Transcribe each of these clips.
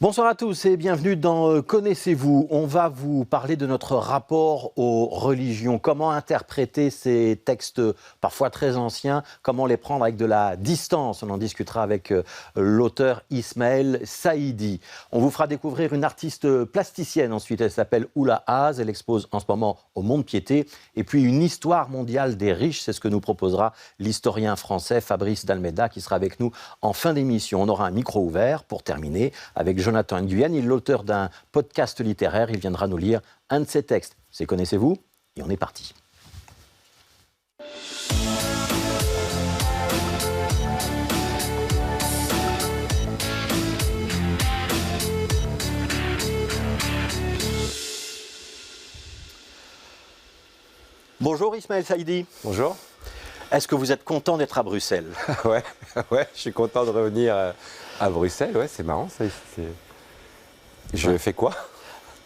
Bonsoir à tous et bienvenue dans Connaissez-vous. On va vous parler de notre rapport aux religions. Comment interpréter ces textes parfois très anciens, comment les prendre avec de la distance. On en discutera avec l'auteur Ismaël Saïdi. On vous fera découvrir une artiste plasticienne ensuite. Elle s'appelle Oula Az. Elle expose en ce moment au Mont-de-Piété. Et puis une histoire mondiale des riches. C'est ce que nous proposera l'historien français Fabrice Dalméda qui sera avec nous en fin d'émission. On aura un micro ouvert pour terminer avec Jonathan Nguyen, il est l'auteur d'un podcast littéraire. Il viendra nous lire un de ses textes. C'est Connaissez-vous ? Et on est parti. Bonjour Ismaël Saïdi. Bonjour. Est-ce que vous êtes content d'être à Bruxelles ? Ouais, je suis content de revenir à Bruxelles. Ouais, c'est marrant ça. Je fais quoi ?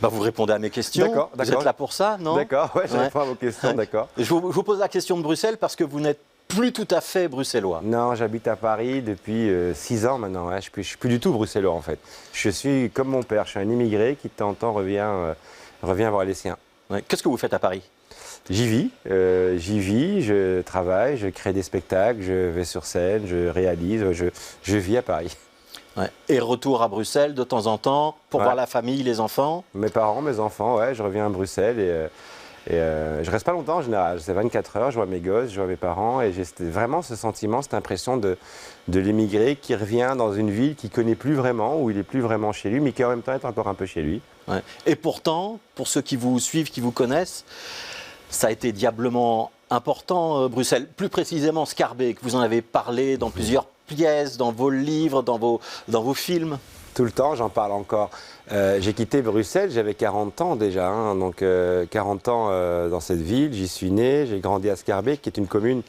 Vous répondez à mes questions. D'accord. Vous êtes là pour ça, non ? D'accord, je réponds à vos questions, d'accord. Je vous pose la question de Bruxelles parce que vous n'êtes plus tout à fait bruxellois. Non, j'habite à Paris depuis 6 ans maintenant. Ouais. Je ne suis plus du tout bruxellois en fait. Je suis comme mon père, je suis un immigré qui de temps en temps revient voir les siens. Ouais. Qu'est-ce que vous faites à Paris ? J'y vis, je travaille, je crée des spectacles, je vais sur scène, je réalise, je vis à Paris. Ouais. Et retour à Bruxelles de temps en temps pour voir la famille, les enfants ? Mes parents, mes enfants, ouais, je reviens à Bruxelles et je reste pas longtemps en général. C'est 24 heures, je vois mes gosses, je vois mes parents et j'ai vraiment ce sentiment, cette impression de l'immigré qui revient dans une ville qu'il ne connaît plus vraiment, où il n'est plus vraiment chez lui, mais qui en même temps est encore un peu chez lui. Ouais. Et pourtant, pour ceux qui vous suivent, qui vous connaissent, ça a été diablement important, Bruxelles. Plus précisément, Schaerbeek, vous en avez parlé dans plusieurs pièces, dans vos livres, dans vos films. Tout le temps, j'en parle encore. J'ai quitté Bruxelles, j'avais 40 ans déjà, donc 40 ans dans cette ville. J'y suis né, j'ai grandi à Schaerbeek, qui est une commune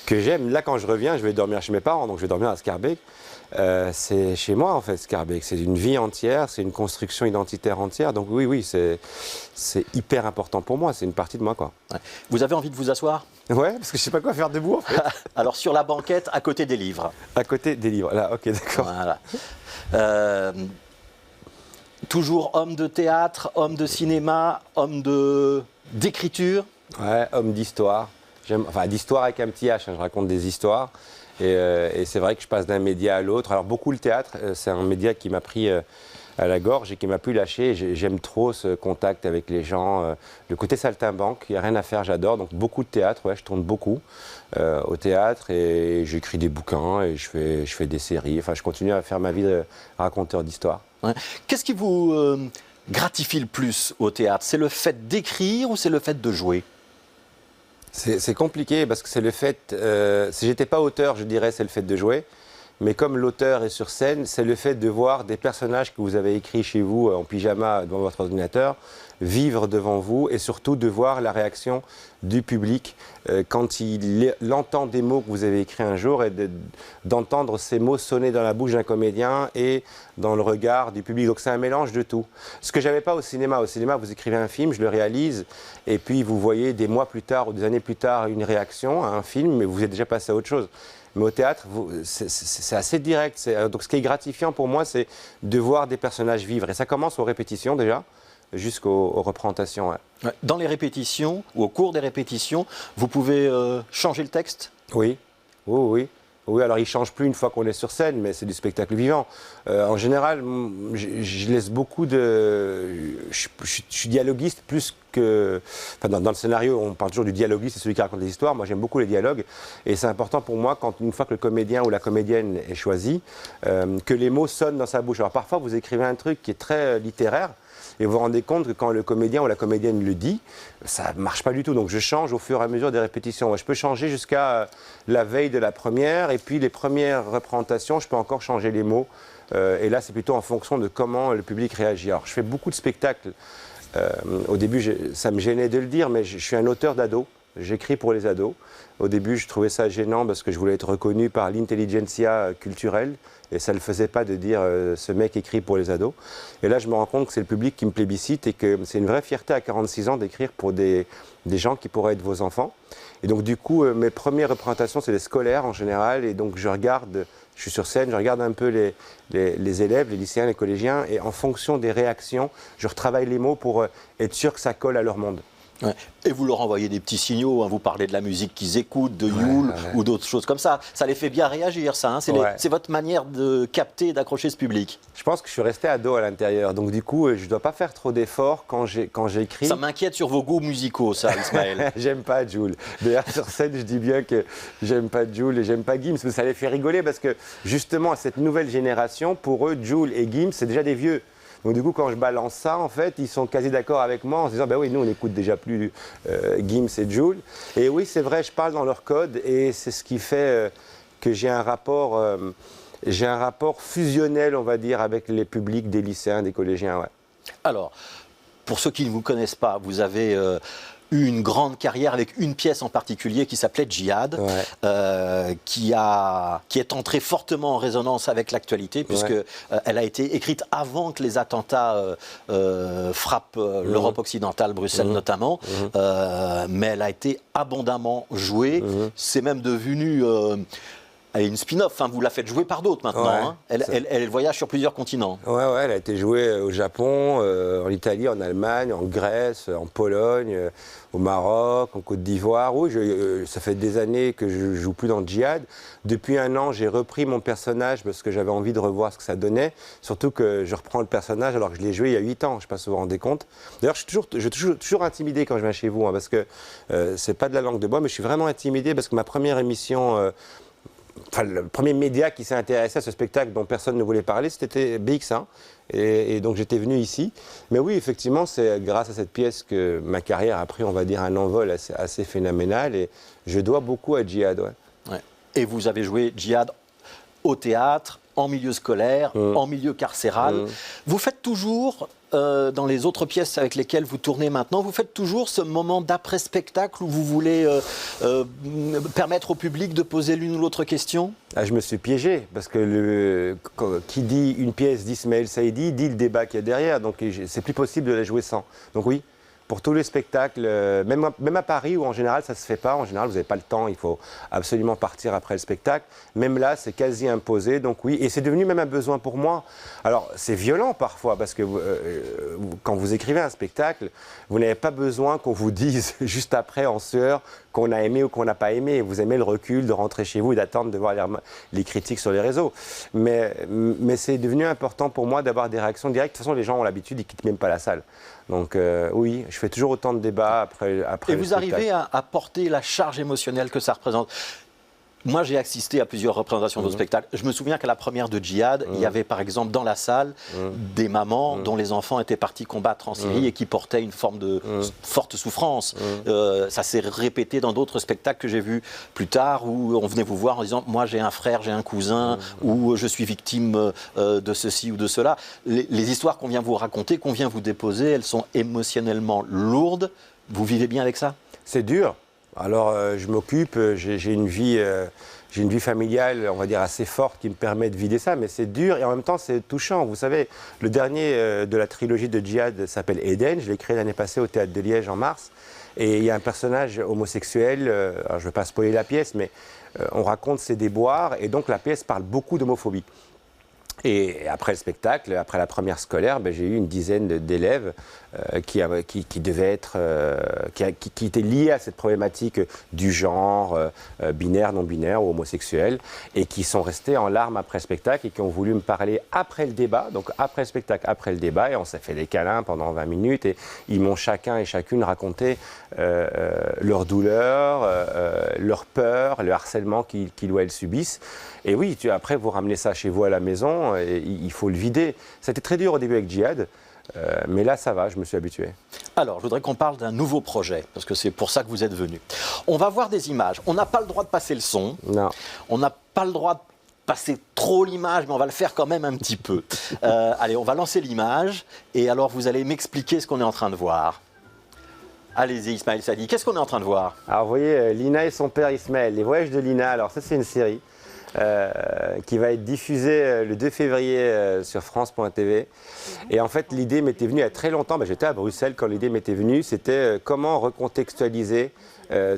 que j'aime. Là, quand je reviens, je vais dormir chez mes parents, donc je vais dormir à Schaerbeek. C'est chez moi, en fait, Schaerbeek. C'est une vie entière, c'est une construction identitaire entière. Donc oui, c'est hyper important pour moi. C'est une partie de moi, quoi. Ouais. Vous avez envie de vous asseoir ? Ouais, parce que je ne sais pas quoi faire debout, en fait. Alors, sur la banquette, à côté des livres. À côté des livres, là, ok, d'accord. Voilà. Toujours homme de théâtre, homme de cinéma, homme d'écriture ? Ouais, homme d'histoire. Enfin, d'histoire avec un petit H, je raconte des histoires. Et c'est vrai que je passe d'un média à l'autre. Alors beaucoup le théâtre, c'est un média qui m'a pris à la gorge et qui m'a plus lâché. J'aime trop ce contact avec les gens. Le côté saltimbanque, il n'y a rien à faire, j'adore. Donc beaucoup de théâtre, ouais, je tourne beaucoup au théâtre et j'écris des bouquins et je fais des séries. Enfin, je continue à faire ma vie de raconteur d'histoire. Ouais. Qu'est-ce qui vous gratifie le plus au théâtre ? C'est le fait d'écrire ou c'est le fait de jouer ? C'est compliqué parce que c'est le fait, si j'étais pas auteur, je dirais c'est le fait de jouer, mais comme l'auteur est sur scène, c'est le fait de voir des personnages que vous avez écrits chez vous en pyjama devant votre ordinateur, vivre devant vous et surtout de voir la réaction du public quand il entend des mots que vous avez écrits un jour et d'entendre ces mots sonner dans la bouche d'un comédien et dans le regard du public. Donc c'est un mélange de tout. Ce que j'avais pas au cinéma. Au cinéma, vous écrivez un film, je le réalise et puis vous voyez des mois plus tard ou des années plus tard une réaction à un film, mais vous êtes déjà passé à autre chose. Mais au théâtre, c'est assez direct. Donc ce qui est gratifiant pour moi, c'est de voir des personnages vivre. Et ça commence aux répétitions déjà, jusqu'aux représentations. Ouais. Dans les répétitions, ou au cours des répétitions, vous pouvez changer le texte ? Oui. Oui, alors il ne change plus une fois qu'on est sur scène, mais c'est du spectacle vivant. En général, je laisse beaucoup de... Je suis dialoguiste plus que... Enfin, dans le scénario, on parle toujours du dialoguiste, c'est celui qui raconte des histoires. Moi, j'aime beaucoup les dialogues. Et c'est important pour moi, une fois que le comédien ou la comédienne est choisi, que les mots sonnent dans sa bouche. Alors parfois, vous écrivez un truc qui est très littéraire, et vous vous rendez compte que quand le comédien ou la comédienne le dit, ça ne marche pas du tout. Donc je change au fur et à mesure des répétitions. Je peux changer jusqu'à la veille de la première. Et puis les premières représentations, je peux encore changer les mots. Et là, c'est plutôt en fonction de comment le public réagit. Alors je fais beaucoup de spectacles. Au début, ça me gênait de le dire, mais je suis un auteur d'ados. J'écris pour les ados. Au début, je trouvais ça gênant parce que je voulais être reconnu par l'intelligentsia culturelle. Et ça ne le faisait pas de dire ce mec écrit pour les ados. Et là, je me rends compte que c'est le public qui me plébiscite et que c'est une vraie fierté à 46 ans d'écrire pour des gens qui pourraient être vos enfants. Et donc, du coup, mes premières représentations, c'est des scolaires en général. Et donc, je je suis sur scène, je regarde un peu les élèves, les lycéens, les collégiens, et en fonction des réactions, je retravaille les mots pour être sûr que ça colle à leur monde. Ouais. Et vous leur envoyez des petits signaux, hein, vous parlez de la musique qu'ils écoutent, de Yule ou d'autres choses comme ça. Ça les fait bien réagir, ça. Hein. C'est votre manière de capter, d'accrocher ce public. Je pense que je suis resté ado à l'intérieur, donc du coup, je ne dois pas faire trop d'efforts quand j'écris. Ça m'inquiète sur vos goûts musicaux, ça, Ismaël. J'aime pas Jul. D'ailleurs, sur scène, je dis bien que j'aime pas Jul et j'aime pas Gims, mais ça les fait rigoler parce que justement, cette nouvelle génération, pour eux, Jul et Gims, c'est déjà des vieux. Donc du coup, quand je balance ça, en fait, ils sont quasi d'accord avec moi en se disant, ben oui, nous, on n'écoute déjà plus Gims et Jul. Et oui, c'est vrai, je parle dans leur code et c'est ce qui fait que j'ai un rapport fusionnel, on va dire, avec les publics des lycéens, des collégiens. Ouais. Alors, pour ceux qui ne vous connaissent pas, vous avez eu une grande carrière avec une pièce en particulier qui s'appelait Djihad, qui est entrée fortement en résonance avec l'actualité, puisque elle a été écrite avant que les attentats frappent l'Europe occidentale, Bruxelles notamment, mais elle a été abondamment jouée. C'est même devenu... Elle est une spin-off, hein, vous la faites jouer par d'autres maintenant. Elle voyage sur plusieurs continents. Ouais, elle a été jouée au Japon, en Italie, en Allemagne, en Grèce, en Pologne, au Maroc, en Côte d'Ivoire. Oui, ça fait des années que je ne joue plus dans Djihad. Depuis un an, j'ai repris mon personnage parce que j'avais envie de revoir ce que ça donnait. Surtout que je reprends le personnage alors que je l'ai joué il y a 8 ans, je ne sais pas si vous vous rendez compte. D'ailleurs, je suis toujours intimidé quand je viens chez vous, hein, parce que c'est pas de la langue de bois, mais je suis vraiment intimidé parce que ma première émission... Enfin, le premier média qui s'est intéressé à ce spectacle dont personne ne voulait parler, c'était BX1. Et donc j'étais venu ici. Mais oui, effectivement, c'est grâce à cette pièce que ma carrière a pris, on va dire, un envol assez phénoménal. Et je dois beaucoup à Djihad. Ouais. Et vous avez joué Djihad au théâtre, en milieu scolaire, en milieu carcéral. Vous faites toujours... dans les autres pièces avec lesquelles vous tournez maintenant, vous faites toujours ce moment d'après-spectacle où vous voulez permettre au public de poser l'une ou l'autre question ? Je me suis piégé, parce que qui dit une pièce d'Ismaël Saïdi dit le débat qu'il y a derrière, donc c'est plus possible de la jouer sans. Donc oui, pour tous les spectacles, même à Paris où en général ça ne se fait pas, en général vous n'avez pas le temps, il faut absolument partir après le spectacle, même là c'est quasi imposé, donc oui, et c'est devenu même un besoin pour moi. Alors c'est violent parfois, parce que quand vous écrivez un spectacle, vous n'avez pas besoin qu'on vous dise juste après en sueur qu'on a aimé ou qu'on n'a pas aimé. Vous aimez le recul, de rentrer chez vous et d'attendre de voir les critiques sur les réseaux. Mais c'est devenu important pour moi d'avoir des réactions directes. De toute façon, les gens ont l'habitude, ils ne quittent même pas la salle. Donc oui, je fais toujours autant de débats après le spectacle. Et vous arrivez à porter la charge émotionnelle que ça représente. Moi, j'ai assisté à plusieurs représentations de spectacles. Je me souviens qu'à la première de Djihad, il y avait par exemple dans la salle des mamans dont les enfants étaient partis combattre en Syrie et qui portaient une forme de forte souffrance. Ça s'est répété dans d'autres spectacles que j'ai vus plus tard où on venait vous voir en disant « moi j'ai un frère, j'ai un cousin ou je suis victime de ceci ou de cela ». Les histoires qu'on vient vous raconter, qu'on vient vous déposer, elles sont émotionnellement lourdes. Vous vivez bien avec ça ? C'est dur. Alors, je m'occupe, j'ai une vie familiale, on va dire, assez forte qui me permet de vider ça, mais c'est dur et en même temps, c'est touchant. Vous savez, le dernier de la trilogie de Djihad s'appelle Eden. Je l'ai créé l'année passée au Théâtre de Liège en mars. Et il y a un personnage homosexuel, alors je ne vais pas spoiler la pièce, mais on raconte ses déboires et donc la pièce parle beaucoup d'homophobie. Et après le spectacle, après la première scolaire, j'ai eu une dizaine d'élèves qui devaient être, qui étaient liés à cette problématique du genre binaire, non binaire ou homosexuel, et qui sont restés en larmes après le spectacle et qui ont voulu me parler après le débat, donc après le spectacle, après le débat, et on s'est fait des câlins pendant 20 minutes et ils m'ont chacun et chacune raconté leur douleur, leur peur, le harcèlement qu'ils ou elles subissent. Et oui, après vous ramenez ça chez vous à la maison, et il faut le vider. C'était très dur au début avec Djihad, mais là ça va, je me suis habitué. Alors, je voudrais qu'on parle d'un nouveau projet, parce que c'est pour ça que vous êtes venu. On va voir des images. On n'a pas le droit de passer le son. Non. On n'a pas le droit de passer trop l'image, mais on va le faire quand même un petit peu. Allez, on va lancer l'image, et alors vous allez m'expliquer ce qu'on est en train de voir. Allez-y, Ismaël Saïdi, qu'est-ce qu'on est en train de voir? Alors, vous voyez, Lina et son père Ismaël, les voyages de Lina. Alors ça, c'est une série qui va être diffusée le 2 février sur France.tv. Et en fait, l'idée m'était venue il y a très longtemps. J'étais à Bruxelles quand l'idée m'était venue. C'était comment recontextualiser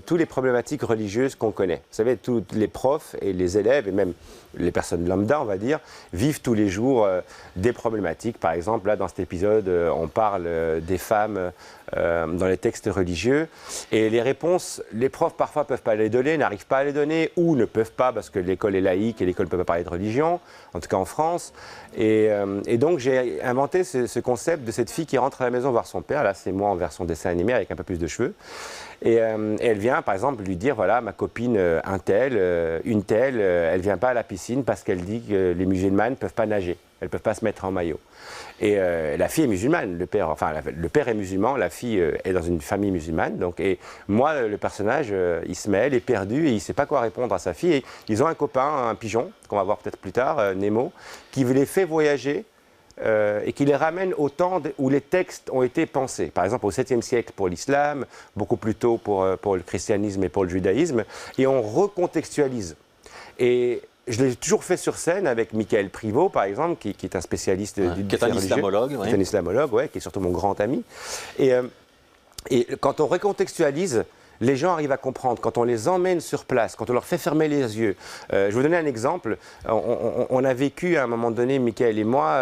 toutes les problématiques religieuses qu'on connaît. Vous savez, tous les profs et les élèves, et même les personnes lambda, on va dire, vivent tous les jours des problématiques. Par exemple, là, dans cet épisode, on parle des femmes dans les textes religieux. Et les réponses, les profs parfois ne peuvent pas les donner, n'arrivent pas à les donner, ou ne peuvent pas parce que l'école est laïque et l'école ne peut pas parler de religion, en tout cas en France. Et donc, j'ai inventé ce concept de cette fille qui rentre à la maison voir son père. Là, c'est moi en version dessin animé avec un peu plus de cheveux. Et elle vient, par exemple, lui dire, voilà, ma copine une telle, elle ne vient pas à la piscine parce qu'elle dit que les musulmanes ne peuvent pas nager. Elles ne peuvent pas se mettre en maillot. Et la fille est musulmane, le père est musulman, la fille est dans une famille musulmane. Donc, et moi, le personnage, Ismaël, est perdu et il ne sait pas quoi répondre à sa fille. Et ils ont un copain, un pigeon, qu'on va voir peut-être plus tard, Nemo, qui les fait voyager et qui les ramène au temps où les textes ont été pensés. Par exemple, au 7e siècle pour l'islam, beaucoup plus tôt pour le christianisme et pour le judaïsme. Et on recontextualise. Et je l'ai toujours fait sur scène avec Michael Privot, par exemple, qui est un spécialiste du qui est un islamologue. Qui est un islamologue, qui est surtout mon grand ami. Et quand on recontextualise, les gens arrivent à comprendre. Quand on les emmène sur place, quand on leur fait fermer les yeux. Je vais vous donner un exemple. On a vécu à un moment donné, Michael et moi,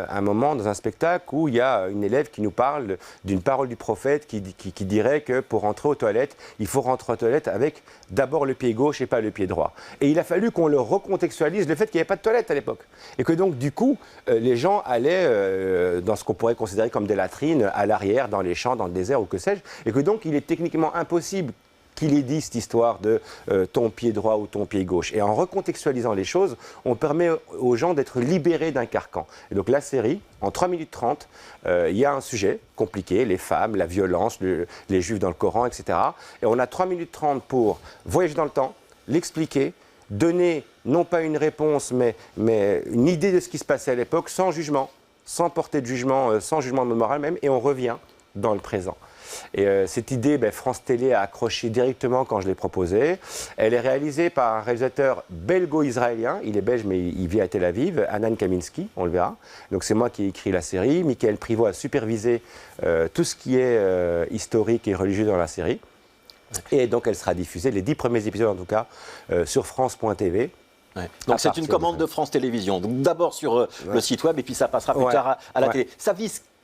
un moment dans un spectacle où il y a une élève qui nous parle d'une parole du prophète qui dirait que pour rentrer aux toilettes, il faut rentrer aux toilettes avec d'abord le pied gauche et pas le pied droit. Et il a fallu qu'on le recontextualise, le fait qu'il n'y avait pas de toilette à l'époque. Et que donc, du coup, les gens allaient dans ce qu'on pourrait considérer comme des latrines, à l'arrière, dans les champs, dans le désert ou que sais-je. Et que donc, il est techniquement impossible qu'il ait dit cette histoire de ton pied droit ou ton pied gauche. Et en recontextualisant les choses, on permet aux gens d'être libérés d'un carcan. Et donc la série, en 3 minutes 30, il y a un sujet compliqué, les femmes, la violence, les juifs dans le Coran, etc. Et on a 3 minutes 30 pour voyager dans le temps, l'expliquer, donner non pas une réponse, mais une idée de ce qui se passait à l'époque, sans jugement, sans porter de jugement, sans jugement de morale même, et on revient dans le présent. Et cette idée, France Télé a accroché directement quand je l'ai proposée. Elle est réalisée par un réalisateur belgo-israélien. Il est belge, mais il vit à Tel Aviv, Hanan Kaminski, on le verra. Donc c'est moi qui ai écrit la série. Michael Privot a supervisé tout ce qui est historique et religieux dans la série. Et donc elle sera diffusée, les 10 premiers épisodes en tout cas, sur France.tv. Ouais. Donc c'est une commande de France Télévisions. Donc d'abord sur le site web et puis ça passera plus tard à la télé.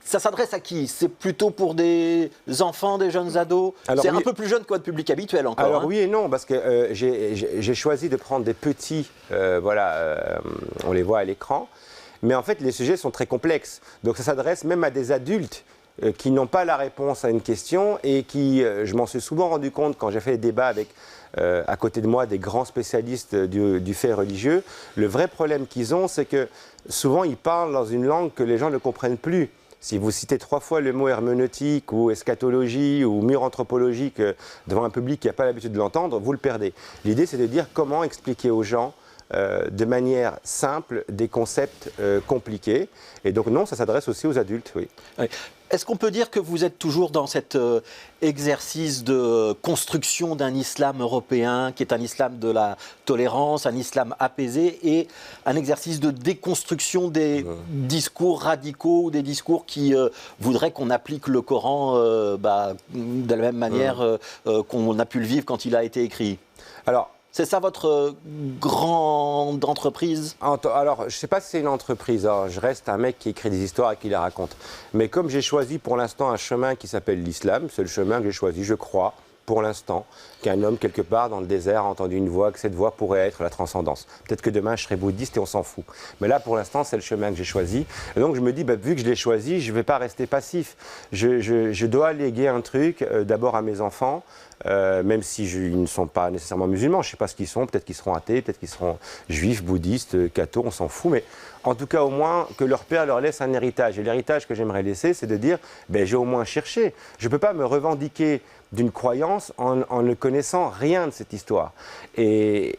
Ça s'adresse à qui? C'est plutôt pour des enfants, des jeunes ados? C'est un peu plus jeune que votre public habituel encore. Alors oui et non, parce que j'ai choisi de prendre des petits, on les voit à l'écran, mais en fait les sujets sont très complexes. Donc ça s'adresse même à des adultes qui n'ont pas la réponse à une question et qui, je m'en suis souvent rendu compte quand j'ai fait des débats avec, à côté de moi, des grands spécialistes du fait religieux. Le vrai problème qu'ils ont, c'est que souvent ils parlent dans une langue que les gens ne comprennent plus. Si vous citez 3 fois le mot herméneutique ou eschatologie ou mur anthropologique devant un public qui n'a pas l'habitude de l'entendre, vous le perdez. L'idée, c'est de dire comment expliquer aux gens de manière simple des concepts compliqués. Et donc non, ça s'adresse aussi aux adultes, oui. Oui. Est-ce qu'on peut dire que vous êtes toujours dans cet exercice de construction d'un islam européen qui est un islam de la tolérance, un islam apaisé et un exercice de déconstruction des discours radicaux ou des discours qui voudraient qu'on applique le Coran de la même manière qu'on a pu le vivre quand il a été écrit? Alors, c'est ça votre grande entreprise? Alors, je ne sais pas si c'est une entreprise. Alors, je reste un mec qui écrit des histoires et qui les raconte. Mais comme j'ai choisi pour l'instant un chemin qui s'appelle l'islam, c'est le chemin que j'ai choisi, je crois, pour l'instant, qu'un homme quelque part dans le désert a entendu une voix, que cette voix pourrait être la transcendance. Peut-être que demain je serai bouddhiste et on s'en fout. Mais là, pour l'instant, c'est le chemin que j'ai choisi. Et donc je me dis, vu que je l'ai choisi, je ne vais pas rester passif. Je dois léguer un truc d'abord à mes enfants, même si ils ne sont pas nécessairement musulmans. Je ne sais pas ce qu'ils sont, peut-être qu'ils seront athées, peut-être qu'ils seront juifs, bouddhistes, cathos, on s'en fout. Mais en tout cas, au moins, que leur père leur laisse un héritage. Et l'héritage que j'aimerais laisser, c'est de dire, j'ai au moins cherché. Je ne peux pas me revendiquer d'une croyance en ne connaissant rien de cette histoire. Et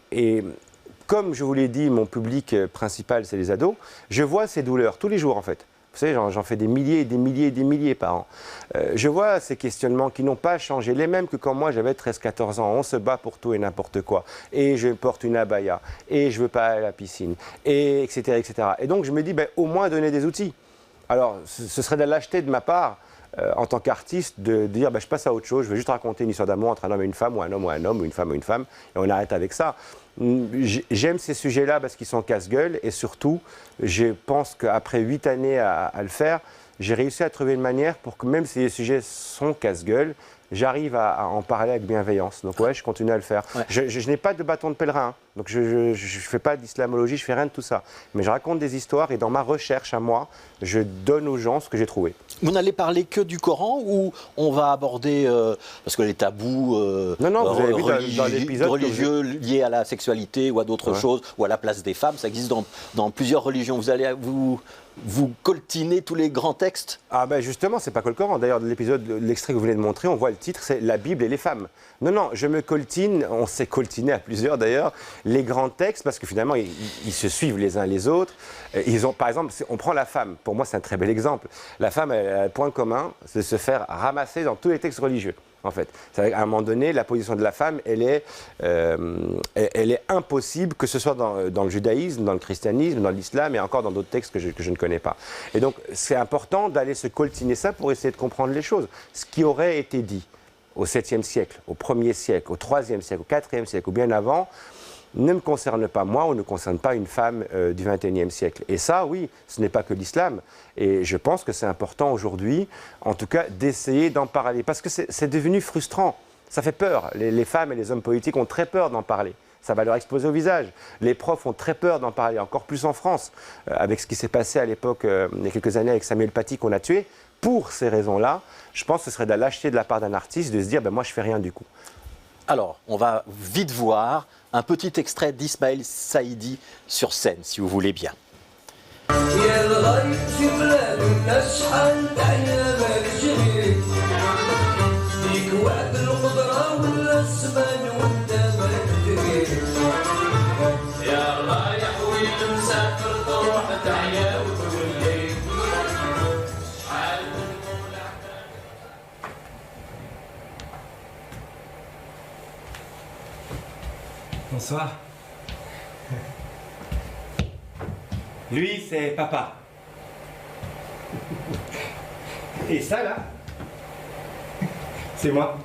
comme je vous l'ai dit, mon public principal, c'est les ados, je vois ces douleurs tous les jours en fait. Vous savez, j'en fais des milliers et des milliers et des milliers par an. Je vois ces questionnements qui n'ont pas changé, les mêmes que quand moi j'avais 13-14 ans. On se bat pour tout et n'importe quoi. Et je porte une abaya. Et je ne veux pas aller à la piscine. Et etc., etc. Et donc je me dis, au moins donner des outils. Alors, ce serait de la lâcheté de ma part en tant qu'artiste, de dire je passe à autre chose, je vais juste raconter une histoire d'amour entre un homme et une femme, ou un homme ou un homme, ou une femme, et on arrête avec ça. J'aime ces sujets-là parce qu'ils sont casse-gueule, et surtout, je pense qu'après 8 années à le faire, j'ai réussi à trouver une manière pour que même si les sujets sont casse-gueule, j'arrive à en parler avec bienveillance. Donc ouais, je continue à le faire. Ouais. Je n'ai pas de bâton de pèlerin, hein. Donc je ne fais pas d'islamologie, je fais rien de tout ça. Mais je raconte des histoires et dans ma recherche à moi, je donne aux gens ce que j'ai trouvé. Vous n'allez parler que du Coran ou on va aborder, parce que les tabous non, vous avez vu dans l'épisode religieux liés à la sexualité ou à d'autres choses, ou à la place des femmes, ça existe dans plusieurs religions. Vous allez vous coltinez tous les grands textes? Ah ben justement, c'est pas que le Coran. D'ailleurs, de l'épisode, l'extrait que vous venez de montrer, on voit le titre, c'est La Bible et les femmes. Non, je me coltine, on s'est coltiné à plusieurs d'ailleurs, les grands textes, parce que finalement, ils se suivent les uns les autres. Ils ont, par exemple, on prend la femme, pour moi c'est un très bel exemple. La femme, elle a un point commun, c'est de se faire ramasser dans tous les textes religieux. En fait, à un moment donné, la position de la femme, elle est impossible, que ce soit dans le judaïsme, dans le christianisme, dans l'islam et encore dans d'autres textes que je ne connais pas. Et donc, c'est important d'aller se coltiner ça pour essayer de comprendre les choses. Ce qui aurait été dit au 7e siècle, au 1er siècle, au 3e siècle, au 4e siècle ou bien avant, ne me concerne pas moi ou ne concerne pas une femme du XXIe siècle. Et ça, oui, ce n'est pas que l'islam. Et je pense que c'est important aujourd'hui, en tout cas, d'essayer d'en parler. Parce que c'est devenu frustrant. Ça fait peur. Les femmes et les hommes politiques ont très peur d'en parler. Ça va leur exploser au visage. Les profs ont très peur d'en parler, encore plus en France, avec ce qui s'est passé à l'époque, il y a quelques années, avec Samuel Paty qu'on a tué. Pour ces raisons-là, je pense que ce serait de la lâcheté de la part d'un artiste de se dire moi, je ne fais rien du coup. Alors, on va vite voir un petit extrait d'Ismaël Saïdi sur scène, si vous voulez bien. Bonsoir. Lui, c'est papa. Et ça, là, c'est moi.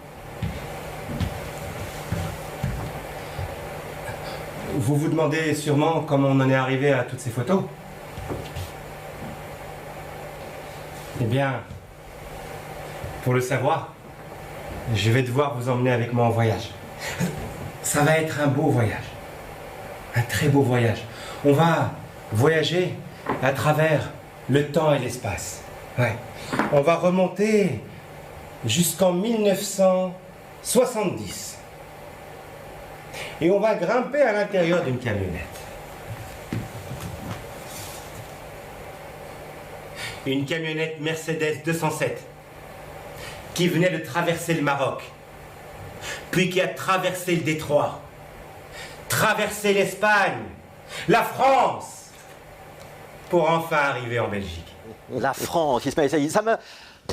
Vous vous demandez sûrement comment on en est arrivé à toutes ces photos. Eh bien, pour le savoir, je vais devoir vous emmener avec moi en voyage. Ça va être un beau voyage, un très beau voyage. On va voyager à travers le temps et l'espace. Ouais. On va remonter jusqu'en 1970. Et on va grimper à l'intérieur d'une camionnette. Une camionnette Mercedes 207 qui venait de traverser le Maroc, puis qui a traversé le détroit, traversé l'Espagne, la France, pour enfin arriver en Belgique. La France, Ismaël Saïdi,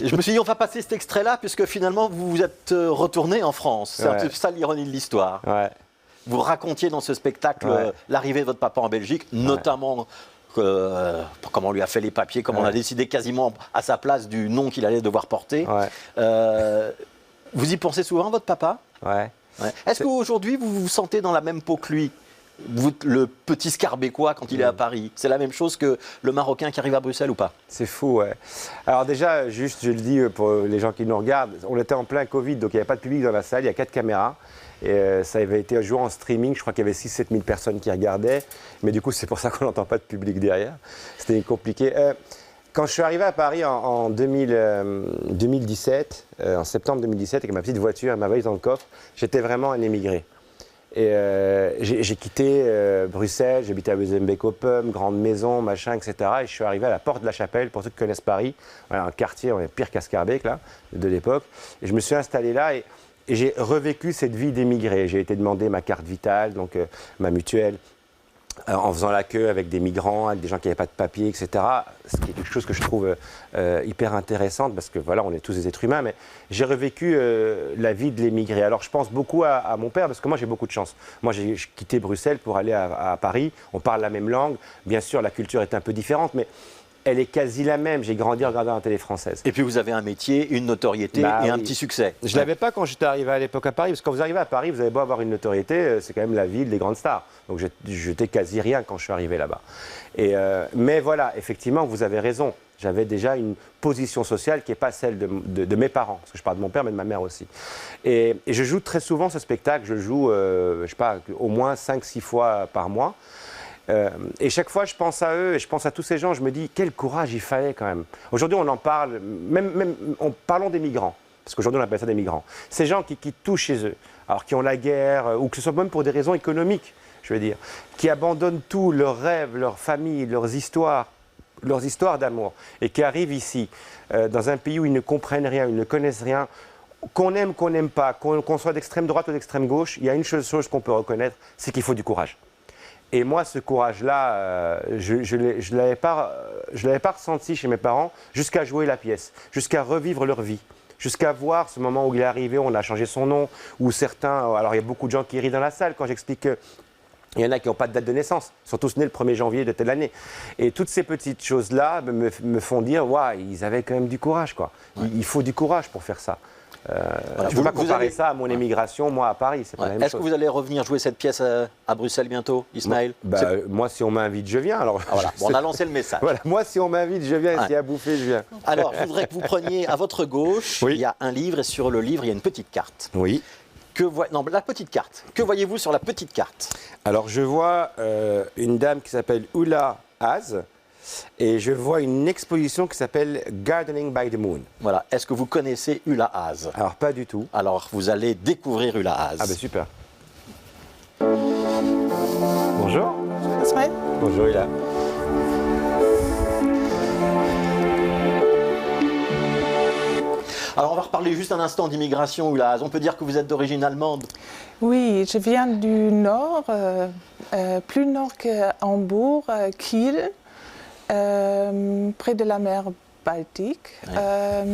je me suis dit on va passer cet extrait-là puisque finalement vous vous êtes retourné en France. C'est un peu ça l'ironie de l'histoire. Ouais. Vous racontiez dans ce spectacle l'arrivée de votre papa en Belgique, notamment comment on lui a fait les papiers, comment on a décidé quasiment à sa place du nom qu'il allait devoir porter. Vous y pensez souvent, votre papa? Ouais. Est-ce qu'aujourd'hui, vous vous sentez dans la même peau que lui? Vous, le petit Scarbécois, quand il est à Paris, c'est la même chose que le Marocain qui arrive à Bruxelles ou pas? C'est fou, ouais. Alors déjà, juste, je le dis pour les gens qui nous regardent, on était en plein Covid, donc il n'y avait pas de public dans la salle, il y a 4 caméras. Et ça avait été joué en streaming, je crois qu'il y avait 6-7 000 personnes qui regardaient. Mais du coup, c'est pour ça qu'on n'entend pas de public derrière. C'était compliqué. Quand je suis arrivé à Paris en 2017, en septembre 2017, avec ma petite voiture et ma valise dans le coffre, j'étais vraiment un émigré. Et j'ai quitté Bruxelles, j'habitais à Wezenbeek-Oppum, grande maison, machin, etc. Et je suis arrivé à la Porte de la Chapelle, pour ceux qui connaissent Paris, voilà, un quartier, on est pire qu'à Scarbeck, là, de l'époque. Et je me suis installé là et j'ai revécu cette vie d'émigré. J'ai été demander ma carte vitale, donc ma mutuelle, en faisant la queue avec des migrants, avec des gens qui n'avaient pas de papier, etc. Ce qui est quelque chose que je trouve hyper intéressante parce que voilà, on est tous des êtres humains, mais j'ai revécu la vie de l'émigré. Alors je pense beaucoup à mon père parce que moi j'ai beaucoup de chance. Moi j'ai quitté Bruxelles pour aller à Paris, on parle la même langue, bien sûr la culture est un peu différente, mais elle est quasi la même. J'ai grandi en regardant la télé française. Et puis vous avez un métier, une notoriété et un petit succès. Je ne l'avais pas quand j'étais arrivé à l'époque à Paris, parce que quand vous arrivez à Paris, vous avez beau avoir une notoriété, c'est quand même la ville des grandes stars. Donc j'étais quasi rien quand je suis arrivé là-bas. Mais voilà, effectivement, vous avez raison. J'avais déjà une position sociale qui n'est pas celle de mes parents, parce que je parle de mon père, mais de ma mère aussi. Et je joue très souvent ce spectacle, je le joue, je sais pas, au moins 5-6 fois par mois. Et chaque fois, je pense à eux et je pense à tous ces gens, je me dis, quel courage il fallait quand même. Aujourd'hui, on en parle, parlons des migrants, parce qu'aujourd'hui, on appelle ça des migrants. Ces gens qui quittent tout chez eux, alors qui ont la guerre, ou que ce soit même pour des raisons économiques, je veux dire, qui abandonnent tout, leurs rêves, leur famille, leurs histoires d'amour, et qui arrivent ici, dans un pays où ils ne comprennent rien, ils ne connaissent rien, qu'on aime, qu'on n'aime pas, qu'on soit d'extrême droite ou d'extrême gauche, il y a une chose qu'on peut reconnaître, c'est qu'il faut du courage. Et moi, ce courage-là, je ne l'avais pas ressenti chez mes parents jusqu'à jouer la pièce, jusqu'à revivre leur vie, jusqu'à voir ce moment où il est arrivé, on a changé son nom, où certains... Alors, il y a beaucoup de gens qui rient dans la salle quand j'explique que il y en a qui n'ont pas de date de naissance, ils sont tous nés le 1er janvier de telle année. Et toutes ces petites choses-là me font dire, waouh, ils avaient quand même du courage, quoi. Ouais. Il faut du courage pour faire ça. Voilà, je ne peux pas comparer ça à mon émigration, moi, à Paris. C'est pas la même chose. Est-ce que vous allez revenir jouer cette pièce à Bruxelles bientôt, Ismaël? Moi, si on m'invite, je viens. Alors, voilà. Bon, on a lancé le message. Voilà. Moi, si on m'invite, je viens. S'il y a à bouffer, je viens. Alors, je voudrais que vous preniez à votre gauche, il y a un livre et sur le livre, il y a une petite carte. Oui. Non, la petite carte. Que voyez-vous sur la petite carte? Alors, je vois une dame qui s'appelle Ulla Haase. Et je vois une exposition qui s'appelle Gardening by the Moon. Voilà. Est-ce que vous connaissez Ulla Haase? Alors, pas du tout. Alors, vous allez découvrir Ulla Haase. Ah ben super. Bonjour. Ismaël. Bonjour Ulla. Alors, on va reparler juste un instant d'immigration, Ulla Haase. On peut dire que vous êtes d'origine allemande? Oui, je viens du nord, plus nord que Hambourg, Kiel. Près de la mer Baltique. Ouais.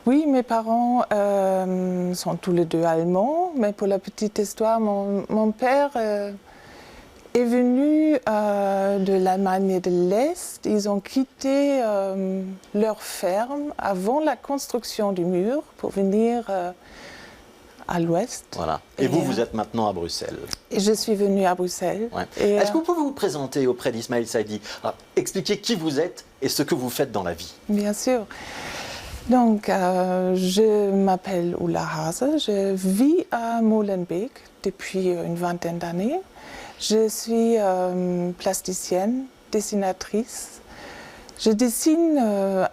Oui, mes parents sont tous les deux allemands, mais pour la petite histoire, mon père est venu de l'Allemagne de l'Est. Ils ont quitté leur ferme avant la construction du mur pour venir à l'ouest. Voilà. Et vous, vous êtes maintenant à Bruxelles. Et je suis venue à Bruxelles. Ouais. Est-ce que vous pouvez vous présenter auprès d'Ismaël Saidi? Expliquez qui vous êtes et ce que vous faites dans la vie. Bien sûr. Donc, je m'appelle Ulla Haase. Je vis à Molenbeek depuis une vingtaine d'années. Je suis plasticienne, dessinatrice. Je dessine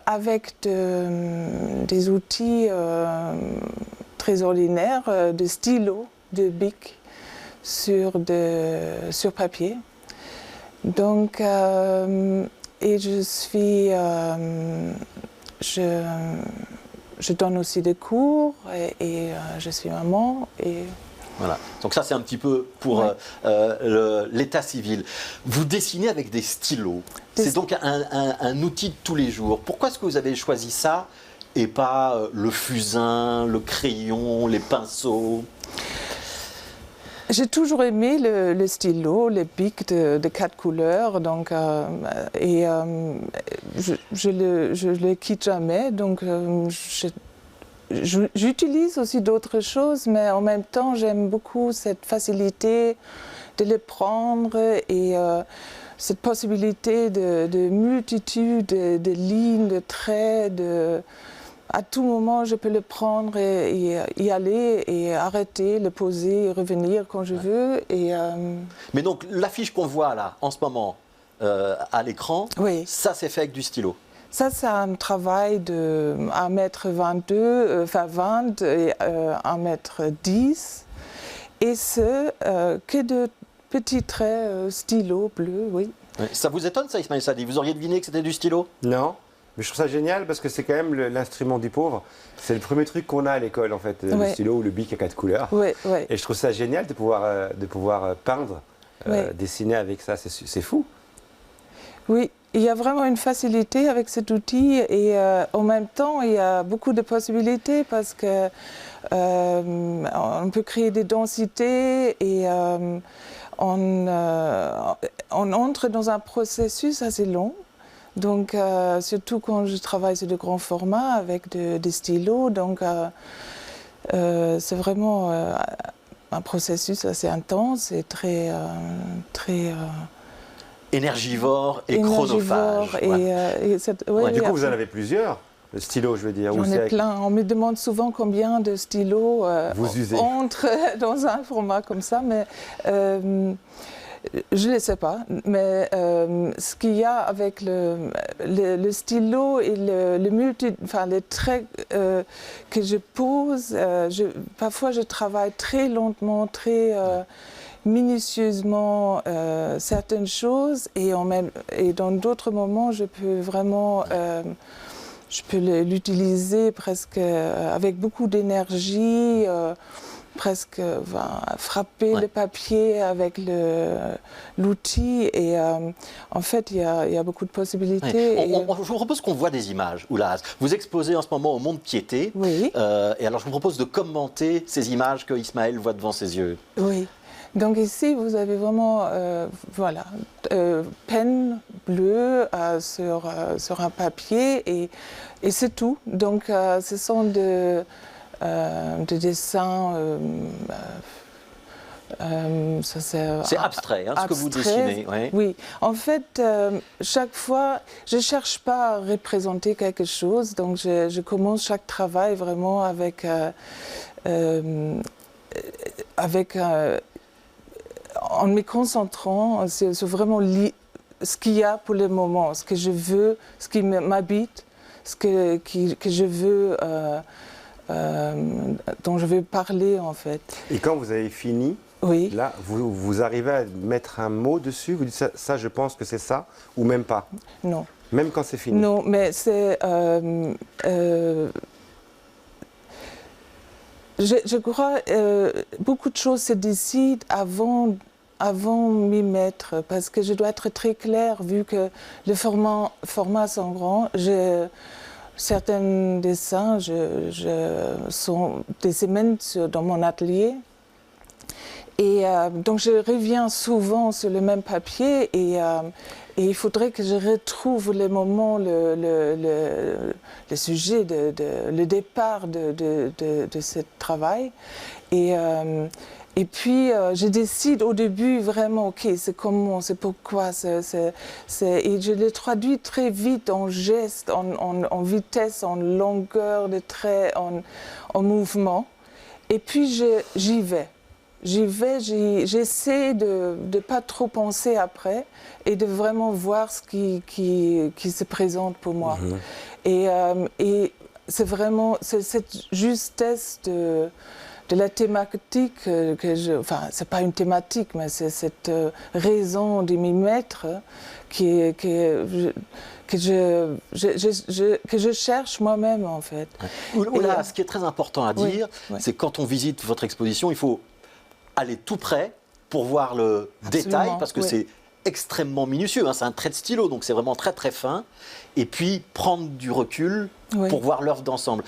avec des outils très ordinaire, de stylo, de bic sur papier. Donc, et je donne aussi des cours et je suis maman. Et voilà. Donc ça, c'est un petit peu pour l'état civil. Vous dessinez avec des stylos. C'est donc un outil de tous les jours. Pourquoi est-ce que vous avez choisi ça et pas le fusain, le crayon, les pinceaux? J'ai toujours aimé le stylo, les bics de 4 couleurs, donc, je le quitte jamais. Donc, j'utilise aussi d'autres choses, mais en même temps, j'aime beaucoup cette facilité de les prendre et cette possibilité de multitude de lignes, de traits, à tout moment, je peux le prendre et y aller et arrêter, le poser et revenir quand je veux. Mais donc, l'affiche qu'on voit là, en ce moment, à l'écran, oui. Ça, c'est fait avec du stylo? Ça, c'est un travail de 1,22 m, enfin 20 et 1,10 m. Et c'est que de petits traits stylo bleu, oui. Ça vous étonne, ça, Ismaël Saidi? Vous auriez deviné que c'était du stylo? Non. Mais je trouve ça génial parce que c'est quand même l'instrument du pauvre. C'est le premier truc qu'on a à l'école, en fait, le stylo ou le bic à 4 couleurs. Et je trouve ça génial de pouvoir peindre, dessiner avec ça. C'est fou. Oui, il y a vraiment une facilité avec cet outil et en même temps, il y a beaucoup de possibilités parce que on peut créer des densités et on entre dans un processus assez long. Donc, surtout quand je travaille sur de grands formats avec des stylos. Donc, c'est vraiment un processus assez intense et très énergivore et chronophage. Du coup, vous en avez plusieurs, le stylo, je veux dire. J'en ai plein. On me demande souvent combien de stylos entrent dans un format comme ça, mais je ne le sais pas. Mais ce qu'il y a avec le stylo et les traits que je pose, parfois je travaille très lentement, très minutieusement certaines choses et dans d'autres moments je peux vraiment l'utiliser presque avec beaucoup d'énergie, presque frapper le papier avec l'outil et en fait il y a beaucoup de possibilités. Je vous propose qu'on voit des images, Oulahaz. Vous exposez en ce moment au Mont-de-Piété, oui. Et alors je vous propose de commenter ces images que Ismaël voit devant ses yeux. Oui. Donc ici, vous avez vraiment, peine bleue sur un papier et c'est tout. Donc ce sont des dessins, c'est abstrait, ce que vous dessinez. Oui. Oui, en fait, chaque fois, je ne cherche pas à représenter quelque chose. Donc je commence chaque travail vraiment avec en me concentrant sur vraiment ce qu'il y a pour le moment, ce que je veux, ce qui m'habite, ce que je veux, dont je veux parler en fait. Et quand vous avez fini, oui. Là, vous arrivez à mettre un mot dessus, vous dites ça je pense que c'est ça, ou même pas? Non. Même quand c'est fini? Non, mais c'est... je crois beaucoup de choses se décident avant m'y mettre, parce que je dois être très claire, vu que le format sont grands. Certains dessins sont des semaines dans mon atelier. Et donc je reviens souvent sur le même papier et il faudrait que je retrouve le moment, le sujet, le départ de ce travail. Et puis je décide au début vraiment, ok, c'est comment, c'est pourquoi, et je le traduis très vite en gestes, en vitesse, en longueur de trait, en mouvement. Et puis j'y vais. J'essaie de ne pas trop penser après et de vraiment voir ce qui se présente pour moi. Mmh. Et c'est vraiment cette justesse de la thématique enfin, c'est pas une thématique, mais c'est cette raison de m'y mettre que je cherche moi-même en fait. Ce qui est très important à dire, c'est que quand on visite votre exposition, il faut aller tout près pour voir le détail, parce que c'est extrêmement minutieux, c'est un trait de stylo, donc c'est vraiment très très fin, et puis prendre du recul pour voir l'œuvre d'ensemble.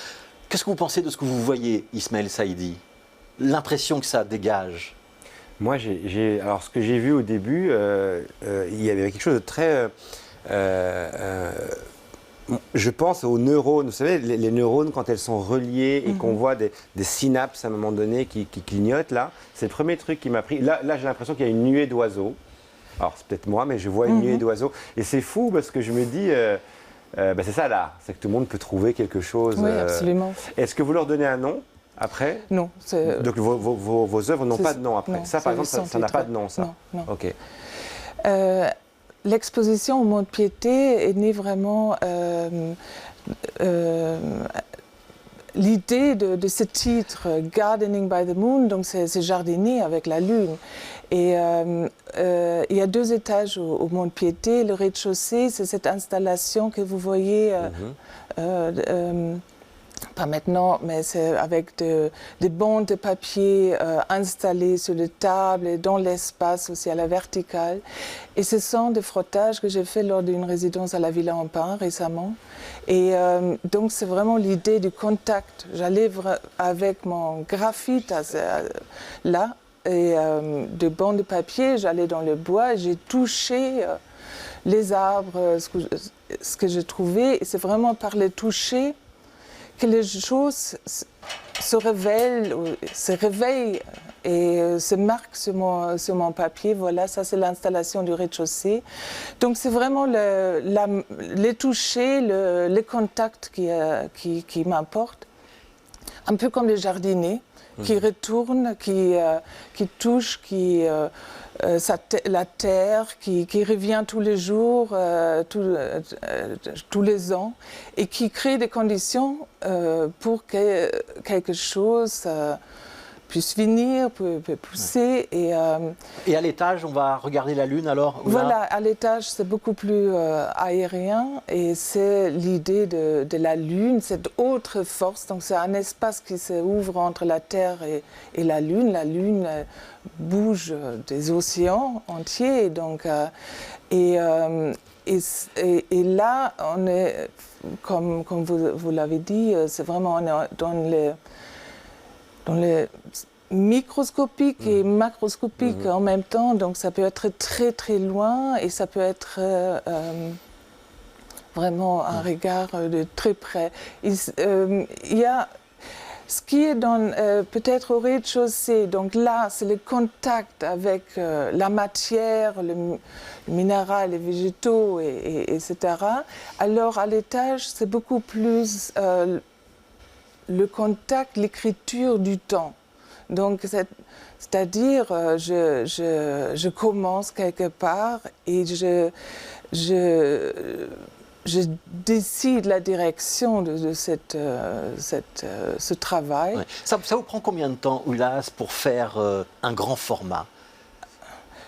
Qu'est-ce que vous pensez de ce que vous voyez, Ismaël Saïdi? L'impression que ça dégage? Moi, alors ce que j'ai vu au début, il y avait quelque chose de très... je pense aux neurones. Vous savez, les neurones, quand elles sont reliées et qu'on voit des synapses à un moment donné qui clignotent, là, c'est le premier truc qui m'a pris. Là j'ai l'impression qu'il y a une nuée d'oiseaux. Alors, c'est peut-être moi, mais je vois une nuée d'oiseaux. Et c'est fou parce que je me dis, c'est ça l'art, c'est que tout le monde peut trouver quelque chose. Oui, absolument. Est-ce que vous leur donnez un nom après? Non. Donc, vos œuvres n'ont pas de nom après? Non, ça, par exemple, ça n'a pas de nom, ça? Non. Ok. L'exposition au Mont-de-Piété est née vraiment... l'idée de ce titre, Gardening by the Moon, donc c'est jardiner avec la lune. Et il y a 2 étages au Mont-de-Piété. Le rez-de-chaussée, c'est cette installation que vous voyez, pas maintenant, mais c'est avec des bandes de papier installées sur les tables et dans l'espace aussi à la verticale. Et ce sont des frottages que j'ai fait lors d'une résidence à la Villa en Pin récemment. Et donc c'est vraiment l'idée du contact. J'allais avec mon graphite là, et de bandes de papier, j'allais dans le bois, j'ai touché les arbres, ce que j'ai trouvé, c'est vraiment par le toucher que les choses se réveillent et se marquent sur mon papier. Voilà, ça c'est l'installation du rez-de-chaussée. Donc c'est vraiment les touchers, les contacts qui m'importent. Un peu comme les jardiniers qui retournent, qui touchent, la terre qui revient tous les jours, tous les ans, et qui crée des conditions pour que quelque chose puisse venir, peut pousser. Et à l'étage, on va regarder la Lune alors? Voilà, à l'étage, c'est beaucoup plus aérien et c'est l'idée de la Lune, cette autre force. Donc c'est un espace qui s'ouvre entre la Terre et la Lune. La Lune bouge des océans entiers. Donc, et là, on est, comme vous l'avez dit, c'est vraiment on est dans les microscopique et macroscopique en même temps, donc ça peut être très très loin et ça peut être vraiment un regard de très près. Il y a ce qui est peut-être au rez-de-chaussée, donc là c'est le contact avec la matière, le minéral, les végétaux, etc. Alors à l'étage c'est beaucoup plus le contact, l'écriture du temps. Donc, c'est-à-dire, je commence quelque part et je décide la direction de ce travail. Ouais. Ça vous prend combien de temps, Ulas, pour faire un grand format?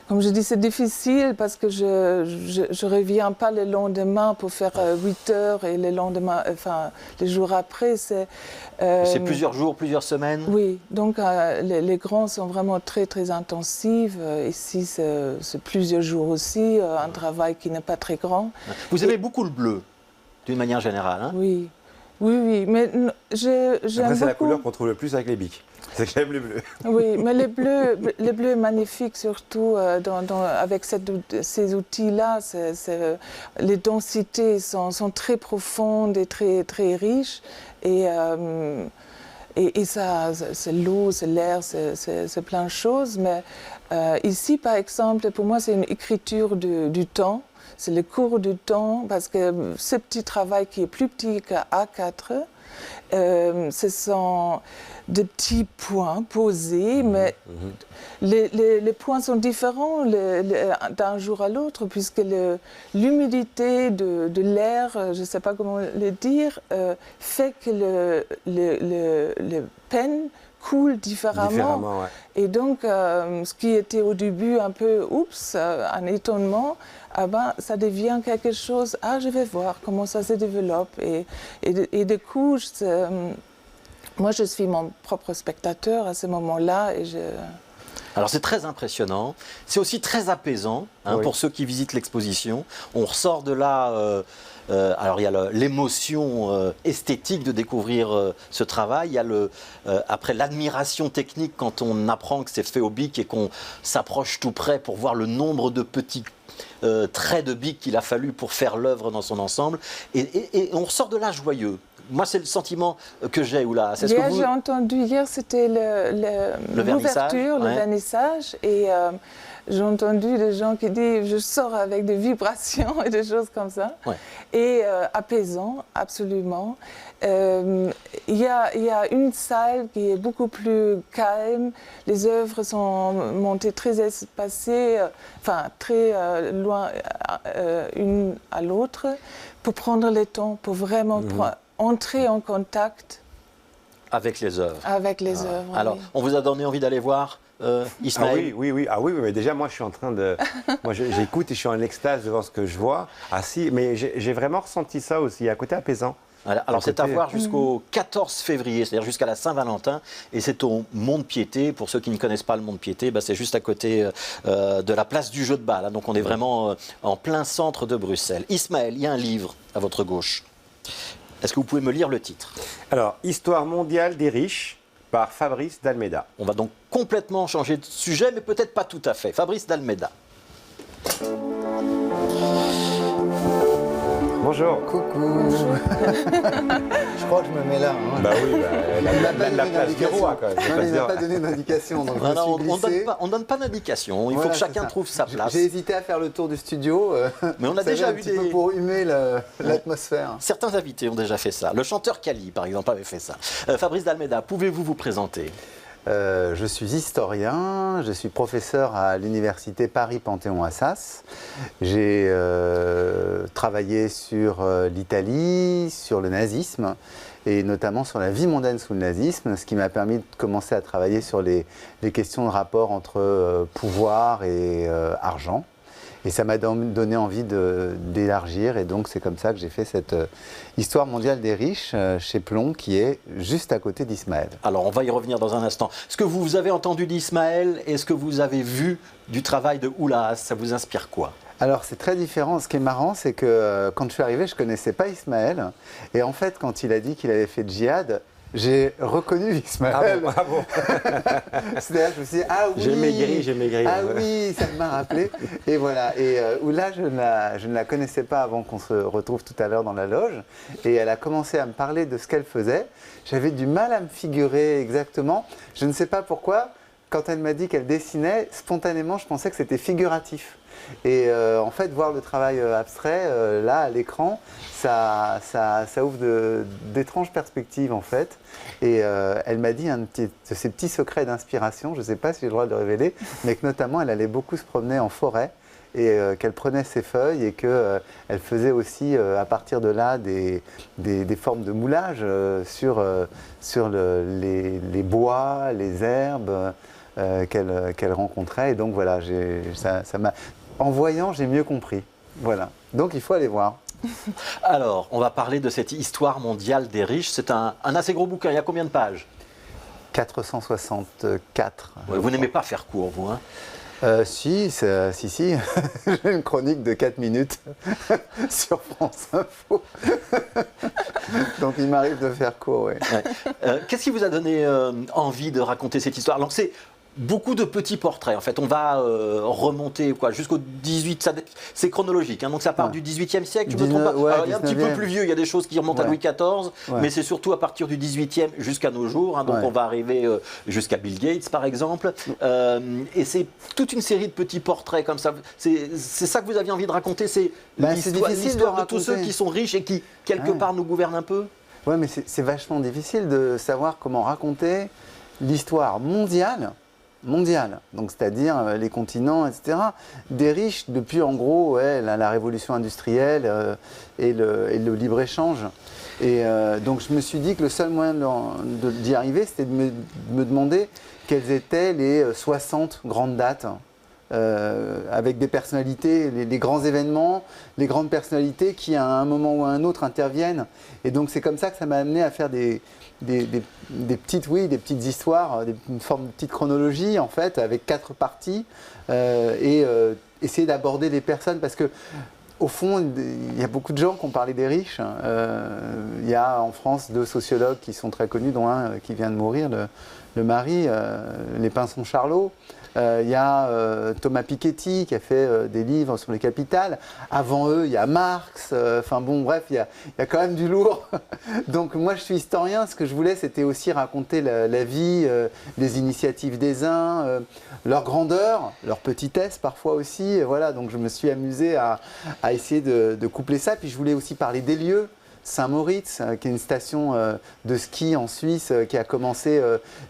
Comme je dis, c'est difficile parce que je ne reviens pas le lendemain pour faire 8 heures et le lendemain, enfin, les jours après, c'est plusieurs jours, plusieurs semaines? Oui, donc les grands sont vraiment très, très intensifs. Ici, c'est plusieurs jours aussi, un travail qui n'est pas très grand. Vous aimez beaucoup le bleu, d'une manière générale, hein? Oui, oui, mais j'aime beaucoup... c'est la couleur qu'on trouve le plus avec les bics. C'est que j'aime les bleus. Oui, mais les bleus magnifiques, surtout avec ces outils-là, les densités sont très profondes et très, très riches. Et ça, c'est l'eau, c'est l'air, c'est plein de choses. Mais ici, par exemple, pour moi, c'est une écriture du temps. C'est le cours du temps, parce que ce petit travail qui est plus petit qu'à A4, ce sont des petits points posés, mais les points sont différents d'un jour à l'autre, puisque l'humidité de l'air, je ne sais pas comment le dire, fait que le pen coule différemment. Ouais. Et donc, ce qui était au début un peu, un étonnement, ça devient quelque chose, je vais voir comment ça se développe. Et du coup, moi, je suis mon propre spectateur à ce moment-là. Alors, c'est très impressionnant. C'est aussi très apaisant oui. Pour ceux qui visitent l'exposition. On ressort de là... alors il y a l'émotion esthétique de découvrir ce travail, il y a après l'admiration technique quand on apprend que c'est fait au bic et qu'on s'approche tout près pour voir le nombre de petits traits de bic qu'il a fallu pour faire l'œuvre dans son ensemble, et on ressort de là joyeux. Moi, c'est le sentiment que j'ai. J'ai entendu hier, c'était l'ouverture, le vernissage, et j'ai entendu des gens qui disent je sors avec des vibrations et des choses comme ça. Ouais. Et apaisant, absolument. Il y a une salle qui est beaucoup plus calme. Les œuvres sont montées très espacées, très loin une à l'autre, pour prendre le temps, pour vraiment entrer en contact avec les œuvres. Avec les œuvres. Alors, oui. On vous a donné envie d'aller voir Ismaël? Oui, mais déjà moi je suis en train de... moi j'écoute et je suis en extase devant ce que je vois. Mais j'ai vraiment ressenti ça aussi, il y a un côté apaisant. Alors c'est à voir jusqu'au 14 février, c'est-à-dire jusqu'à la Saint-Valentin, et c'est au Mont-de-Piété. Pour ceux qui ne connaissent pas le Mont-de-Piété, c'est juste à côté de la place du Jeu de Balle, donc on est vraiment en plein centre de Bruxelles. Ismaël, il y a un livre à votre gauche. Est-ce que vous pouvez me lire le titre? Alors, Histoire mondiale des riches, par Fabrice d'Almeida. On va donc complètement changer de sujet, mais peut-être pas tout à fait. Fabrice d'Almeida. Bonjour. Coucou. Je crois que je me mets là. Hein. Bah oui, la place du roi, quoi. Non, il m'a pas donné d'indication. Donc Voilà, je me suis glissé. on donne pas d'indication. Il Voilà, faut que chacun c'est ça. trouve sa place. J'ai hésité à faire le tour du studio. Mais on a ça déjà vient eu un petit peu pour humer l'atmosphère. Certains invités ont déjà fait ça. Le chanteur Kali, par exemple, avait fait ça. Fabrice d'Almeida, pouvez-vous vous présenter? Je suis historien, je suis professeur à l'université Paris-Panthéon-Assas. J'ai travaillé sur l'Italie, sur le nazisme et notamment sur la vie mondaine sous le nazisme, ce qui m'a permis de commencer à travailler sur les questions de rapport entre pouvoir et argent. Et ça m'a donné envie d'élargir, et donc c'est comme ça que j'ai fait cette Histoire mondiale des riches chez Plon, qui est juste à côté d'Ismaël. Alors on va y revenir dans un instant. Ce que vous avez entendu d'Ismaël et ce que vous avez vu du travail de Oulahas, ça vous inspire quoi? Alors c'est très différent. Ce qui est marrant, c'est que quand je suis arrivé, je ne connaissais pas Ismaël. Et en fait, quand il a dit qu'il avait fait de djihad, j'ai reconnu Ismaël. Ah bon. C'est-à-dire, je me suis dit, ah oui, j'ai maigri. Ah oui, ça m'a rappelé. Et voilà. Et Oula, je ne la connaissais pas avant qu'on se retrouve tout à l'heure dans la loge. Et elle a commencé à me parler de ce qu'elle faisait. J'avais du mal à me figurer exactement. Je ne sais pas pourquoi. Quand elle m'a dit qu'elle dessinait, spontanément, je pensais que c'était figuratif. Et en fait, voir le travail abstrait, là, à l'écran, ça ouvre d'étranges perspectives, en fait. Et elle m'a dit de ses petits secrets d'inspiration, je ne sais pas si j'ai le droit de le révéler, mais que notamment, elle allait beaucoup se promener en forêt et qu'elle prenait ses feuilles et qu'elle faisait aussi, à partir de là, des formes de moulage sur les bois, les herbes qu'elle rencontrait. Et donc, voilà, ça m'a... En voyant, j'ai mieux compris. Voilà. Donc, il faut aller voir. Alors, on va parler de cette Histoire mondiale des riches. C'est un assez gros bouquin. Il y a combien de pages? 464. Ouais, vous n'aimez pas faire court, vous, hein? Si. J'ai une chronique de 4 minutes sur France Info. Donc, il m'arrive de faire court, oui. Ouais. Qu'est-ce qui vous a donné envie de raconter cette histoire? Alors, c'est beaucoup de petits portraits, en fait. On va remonter jusqu'au 18, c'est chronologique, hein, donc ça part du 18e siècle, je me trompe pas. Ouais, alors, il y a un petit peu plus vieux, il y a des choses qui remontent à Louis XIV, mais c'est surtout à partir du 18e jusqu'à nos jours, hein, donc on va arriver jusqu'à Bill Gates, par exemple. Et c'est toute une série de petits portraits comme ça. C'est ça que vous aviez envie de raconter, c'est l'histoire de tous ceux qui sont riches et qui, quelque part, nous gouvernent un peu? Oui, mais c'est vachement difficile de savoir comment raconter l'histoire mondiale, donc c'est-à-dire les continents, etc., des riches depuis en gros la révolution industrielle et le libre-échange. Et donc je me suis dit que le seul moyen d'y arriver, c'était de me demander quelles étaient les 60 grandes dates, avec des personnalités, les grands événements, les grandes personnalités qui à un moment ou à un autre interviennent. Et donc c'est comme ça que ça m'a amené à faire des petites histoires, une forme de petite chronologie en fait, avec 4 parties, et essayer d'aborder les personnes, parce que au fond, il y a beaucoup de gens qui ont parlé des riches. Il y a en France 2 sociologues qui sont très connus, dont un qui vient de mourir, le mari, les Pinson-Charlot. Il y a Thomas Piketty qui a fait des livres sur les capitales. Avant eux, il y a Marx. Enfin bon, bref, il y a quand même du lourd. Donc moi, je suis historien. Ce que je voulais, c'était aussi raconter la vie, les initiatives des uns, leur grandeur, leur petitesse parfois aussi. Voilà, donc je me suis amusé à essayer de coupler ça. Puis je voulais aussi parler des lieux. Saint-Moritz, qui est une station de ski en Suisse qui a commencé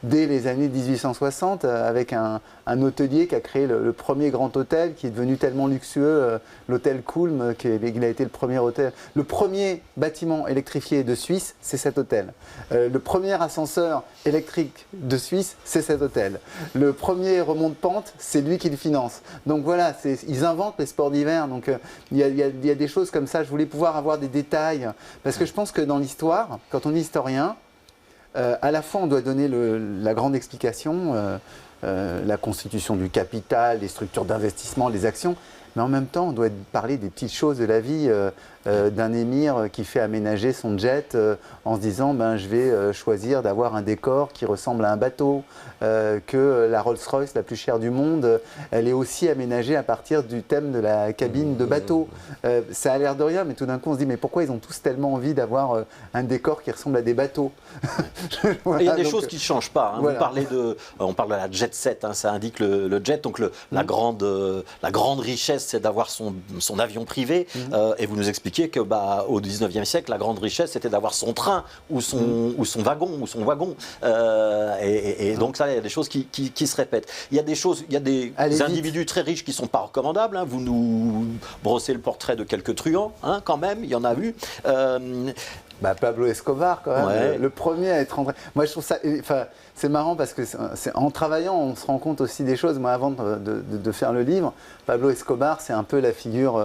dès les années 1860 avec un hôtelier qui a créé le premier grand hôtel qui est devenu tellement luxueux, l'hôtel Kulm, qu'il a été le premier hôtel. Le premier bâtiment électrifié de Suisse, c'est cet hôtel. Le premier ascenseur électrique de Suisse, c'est cet hôtel. Le premier remont-de-pente, c'est lui qui le finance. Donc voilà, ils inventent les sports d'hiver. Donc il y a des choses comme ça. Je voulais pouvoir avoir des détails. Parce que je pense que dans l'histoire, quand on est historien, à la fois on doit donner la grande explication, la constitution du capital, les structures d'investissement, les actions, mais en même temps, on doit parler des petites choses de la vie d'un émir qui fait aménager son jet en se disant je vais choisir d'avoir un décor qui ressemble à un bateau, que la Rolls-Royce la plus chère du monde, elle est aussi aménagée à partir du thème de la cabine de bateau. Ça a l'air de rien, mais tout d'un coup on se dit mais pourquoi ils ont tous tellement envie d'avoir un décor qui ressemble à des bateaux? Voilà, il y a des choses qui ne changent pas. Hein. Voilà. On parle de la jet set, hein, ça indique le jet, donc la grande richesse c'est d'avoir son avion privé, et vous nous expliquez que au 19e siècle, la grande richesse, c'était d'avoir son train ou son wagon. Et donc ça, il y a des choses qui se répètent. Il y a des individus très riches qui ne sont pas recommandables. Hein. Vous nous brossez le portrait de quelques truands, hein, quand même, il y en a eu. Pablo Escobar, quand même, ouais. le premier à être entré. Moi, je trouve ça. C'est marrant parce que en travaillant, on se rend compte aussi des choses. Moi, avant de faire le livre, Pablo Escobar, c'est un peu la figure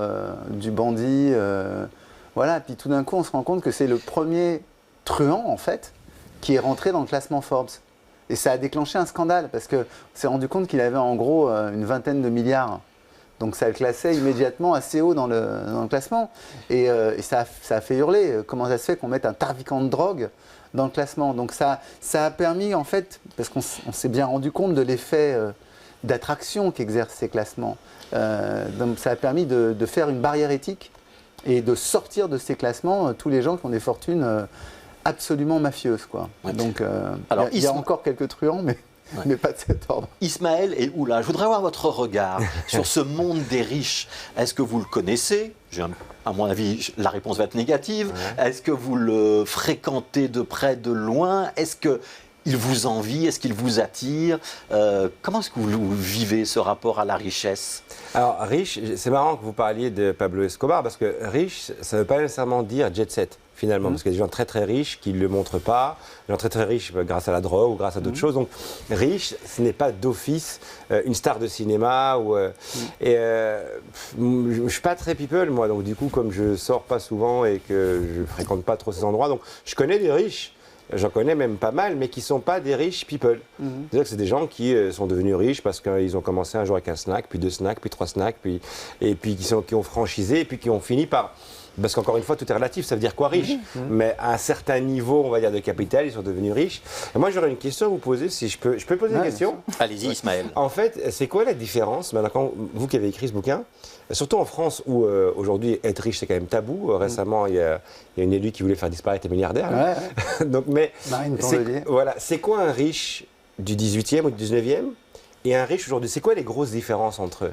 du bandit. Voilà. Puis tout d'un coup, on se rend compte que c'est le premier truand, en fait, qui est rentré dans le classement Forbes. Et ça a déclenché un scandale parce qu'on s'est rendu compte qu'il avait en gros une vingtaine de milliards. Donc ça le classait immédiatement assez haut dans le classement. Et ça a fait hurler. Comment ça se fait qu'on mette un trafiquant de drogue dans le classement? Donc ça a permis, en fait, parce qu'on s'est bien rendu compte de l'effet d'attraction qu'exercent ces classements. Donc ça a permis de faire une barrière éthique et de sortir de ces classements tous les gens qui ont des fortunes absolument mafieuses, quoi. Ouais. Donc il y a encore quelques truands, mais... Ouais. Mais pas de cet ordre. Ismaël et Oula, je voudrais avoir votre regard sur ce monde des riches. Est-ce que vous le connaissez? À mon avis, la réponse va être négative. Ouais. Est-ce que vous le fréquentez de près, de loin? Est-ce qu'il vous envie? Est-ce qu'il vous attire? Comment est-ce que vous vivez ce rapport à la richesse? Alors, riche, c'est marrant que vous parliez de Pablo Escobar, parce que riche, ça ne veut pas nécessairement dire jet set. Finalement, parce qu'il y a des gens très très riches qui ne le montrent pas, des gens très très riches grâce à la drogue ou grâce à d'autres choses. Donc, riche, ce n'est pas d'office une star de cinéma. Je ne suis pas très people, moi, donc du coup, comme je ne sors pas souvent et que je ne fréquente pas trop ces endroits, donc je connais des riches. J'en connais même pas mal, mais qui ne sont pas des riches people. C'est-à-dire que c'est des gens qui sont devenus riches parce qu'ils ont commencé un jour avec un snack, puis 2 snacks, puis 3 snacks, et puis qui ont franchisé, et puis qui ont fini par... Parce qu'encore une fois, tout est relatif, ça veut dire quoi riche? Mais à un certain niveau, on va dire, de capital, ils sont devenus riches. Et moi, j'aurais une question à vous poser, si je peux poser une question? Allez-y, Ismaël. En fait, c'est quoi la différence, maintenant, vous qui avez écrit ce bouquin, surtout en France où aujourd'hui, être riche, c'est quand même tabou. Récemment, il y a une élue qui voulait faire disparaître les milliardaires. Ouais. Donc, mais Marine Tondelier. Voilà, c'est quoi un riche du 18e ou du 19e et un riche aujourd'hui? C'est quoi les grosses différences entre eux?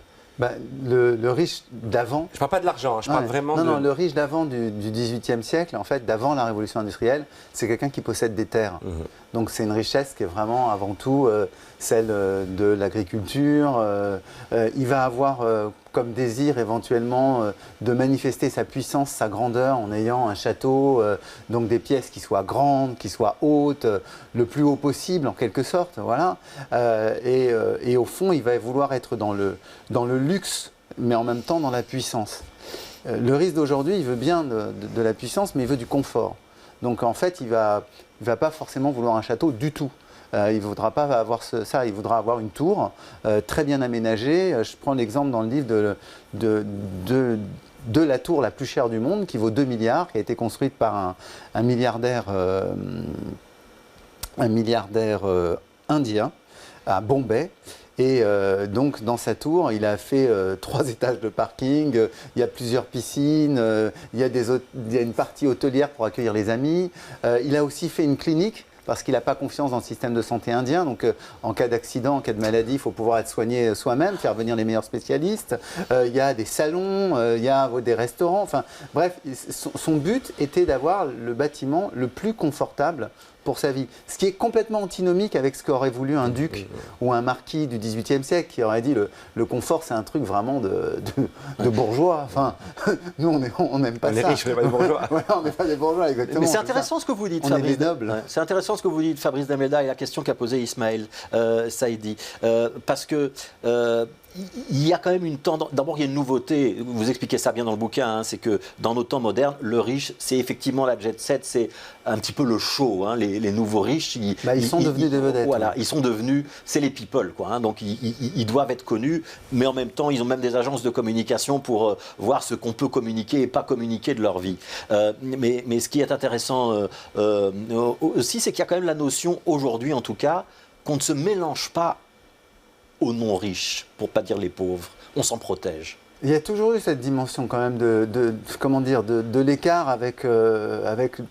Le riche d'avant... Je ne parle pas de l'argent, je parle vraiment de... Non, le riche d'avant du XVIIIe siècle, en fait, d'avant la révolution industrielle, c'est quelqu'un qui possède des terres. Donc c'est une richesse qui est vraiment avant tout celle de l'agriculture. Il va avoir comme désir éventuellement de manifester sa puissance, sa grandeur en ayant un château, donc des pièces qui soient grandes, qui soient hautes, le plus haut possible en quelque sorte. Voilà. Et au fond, il va vouloir être dans le luxe, mais en même temps dans la puissance. Le riche d'aujourd'hui, il veut bien de la puissance, mais il veut du confort. Donc en fait, il va pas forcément vouloir un château du tout. Il ne voudra pas avoir ça, il voudra avoir une tour très bien aménagée. Je prends l'exemple dans le livre de la tour la plus chère du monde, qui vaut 2 milliards, qui a été construite par un milliardaire indien à Bombay. Et donc, dans sa tour, il a fait 3 étages de parking, il y a plusieurs piscines, il y a une partie hôtelière pour accueillir les amis. Il a aussi fait une clinique, parce qu'il n'a pas confiance dans le système de santé indien. Donc, en cas d'accident, en cas de maladie, il faut pouvoir être soigné soi-même, faire venir les meilleurs spécialistes. Il y a des salons, il y a des restaurants. Enfin, bref, son but était d'avoir le bâtiment le plus confortable pour sa vie. Ce qui est complètement antinomique avec ce qu'aurait voulu un duc ou un marquis du XVIIIe siècle, qui aurait dit le confort, c'est un truc vraiment de bourgeois. Enfin, nous, on n'aime pas ça. On est riches, on n'est pas des bourgeois. Voilà, on n'est pas des bourgeois, exactement. Mais c'est intéressant ce que vous dites, on Fabrice. est des nobles. Ouais. C'est intéressant ce que vous dites, Fabrice D'Almeida, et la question qu'a posée Ismaël Saïdi. Parce que il y a quand même une tendance. D'abord, il y a une nouveauté. Vous expliquez ça bien dans le bouquin. Hein, c'est que dans nos temps modernes, le riche, c'est effectivement la jet set. C'est un petit peu le show. Hein, les nouveaux riches, ils sont devenus des vedettes. Voilà, ils sont devenus. C'est les people, quoi. Hein, donc, ils doivent être connus, mais en même temps, ils ont même des agences de communication pour voir ce qu'on peut communiquer et pas communiquer de leur vie. Mais ce qui est intéressant aussi, c'est qu'il y a quand même la notion aujourd'hui, en tout cas, qu'on ne se mélange pas aux non-riches, pour ne pas dire les pauvres. On s'en protège. Il y a toujours eu cette dimension quand même de l'écart avec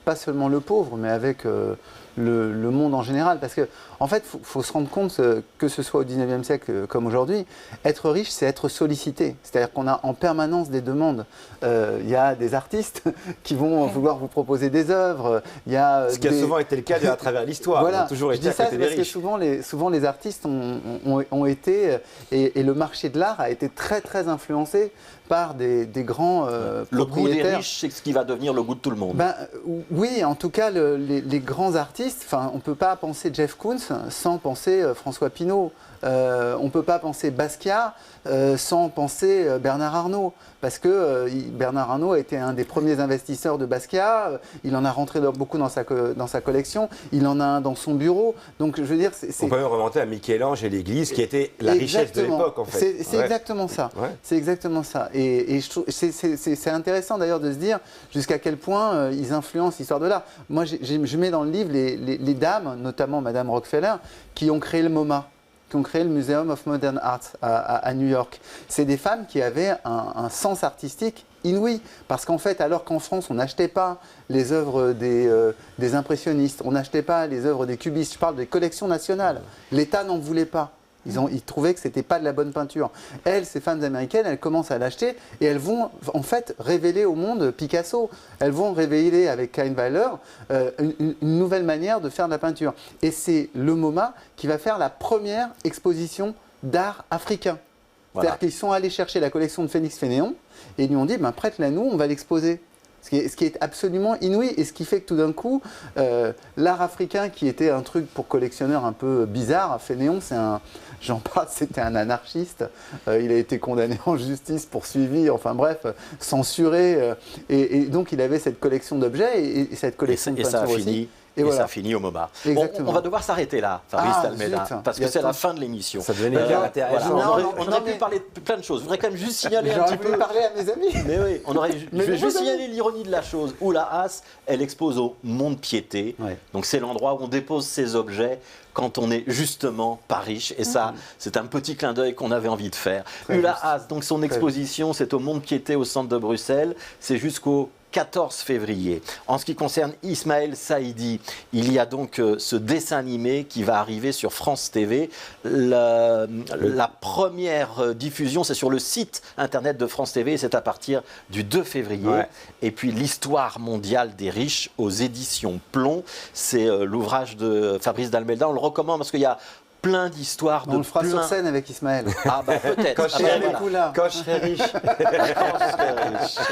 pas seulement le pauvre, mais avec le monde en général. Parce que, en fait, il faut se rendre compte que ce soit au 19e siècle comme aujourd'hui, être riche, c'est être sollicité. C'est-à-dire qu'on a en permanence des demandes. Il y a des artistes qui vont vouloir vous proposer des œuvres. Ce qui a souvent été le cas à travers l'histoire. Voilà. On a toujours été à côté des riches. Parce que souvent les artistes ont été, et le marché de l'art a été très très influencé par des grands propriétaires. Le goût des riches, c'est ce qui va devenir le goût de tout le monde. Oui, en tout cas, les grands artistes, on ne peut pas penser Jeff Koons sans penser François Pinault. On ne peut pas penser Basquiat sans penser Bernard Arnault. Parce que Bernard Arnault a été un des premiers investisseurs de Basquiat. Il en a rentré beaucoup dans sa collection. Il en a un dans son bureau. Donc, je veux dire, on peut même remonter à Michel-Ange et l'Église, qui était la richesse de l'époque, en fait. C'est exactement ça. Ouais. C'est exactement ça. Et je trouve, c'est intéressant d'ailleurs de se dire jusqu'à quel point ils influencent l'histoire de l'art. Moi, je mets dans le livre les dames, notamment Madame Rockefeller, qui ont créé le MoMA, qui ont créé le Museum of Modern Art à New York. C'est des femmes qui avaient un sens artistique inouï. Parce qu'en fait, alors qu'en France, on n'achetait pas les œuvres des impressionnistes, on n'achetait pas les œuvres des cubistes, je parle des collections nationales, l'État n'en voulait pas. Ils trouvaient que ce n'était pas de la bonne peinture. Elles, ces femmes américaines, elles commencent à l'acheter et elles vont en fait révéler au monde Picasso. Elles vont révéler avec Kahnweiler une nouvelle manière de faire de la peinture. Et c'est le MoMA qui va faire la première exposition d'art africain. Voilà. C'est-à-dire qu'ils sont allés chercher la collection de Félix Fénéon et ils lui ont dit prête-la nous, on va l'exposer. Ce qui est absolument inouï et ce qui fait que tout d'un coup, l'art africain qui était un truc pour collectionneurs un peu bizarre, Fénéon, c'était un anarchiste, il a été condamné en justice, poursuivi, enfin bref, censuré, et donc il avait cette collection d'objets et cette collection de peinture aussi. Et voilà. Ça finit au MoMA. On va devoir s'arrêter là, Fabrice Almeida, parce que c'est la fin de l'émission. Ça devenait intéressant. On aurait pu parler de plein de choses. Je voudrais quand même juste signaler un petit peu. J'aurais pu parler à mes amis. Mais oui, je vais juste signaler l'ironie de la chose. Oula Haas, elle expose au Mont-de-Piété. Ouais. Donc c'est l'endroit où on dépose ses objets quand on n'est justement pas riche. Et ça, c'est un petit clin d'œil qu'on avait envie de faire. Ulla Haas, donc son exposition, c'est au Mont-de-Piété au centre de Bruxelles. C'est jusqu'au 14 février. En ce qui concerne Ismaël Saïdi, il y a donc ce dessin animé qui va arriver sur France TV. La première diffusion, c'est sur le site internet de France TV, c'est à partir du 2 février. Ouais. Et puis l'histoire mondiale des riches aux éditions Plomb, c'est l'ouvrage de Fabrice Dalmelda. On le recommande parce qu'il y a plein d'histoires. On le fera sur scène avec Ismaël. Ah bah peut-être. Quand je serai riche.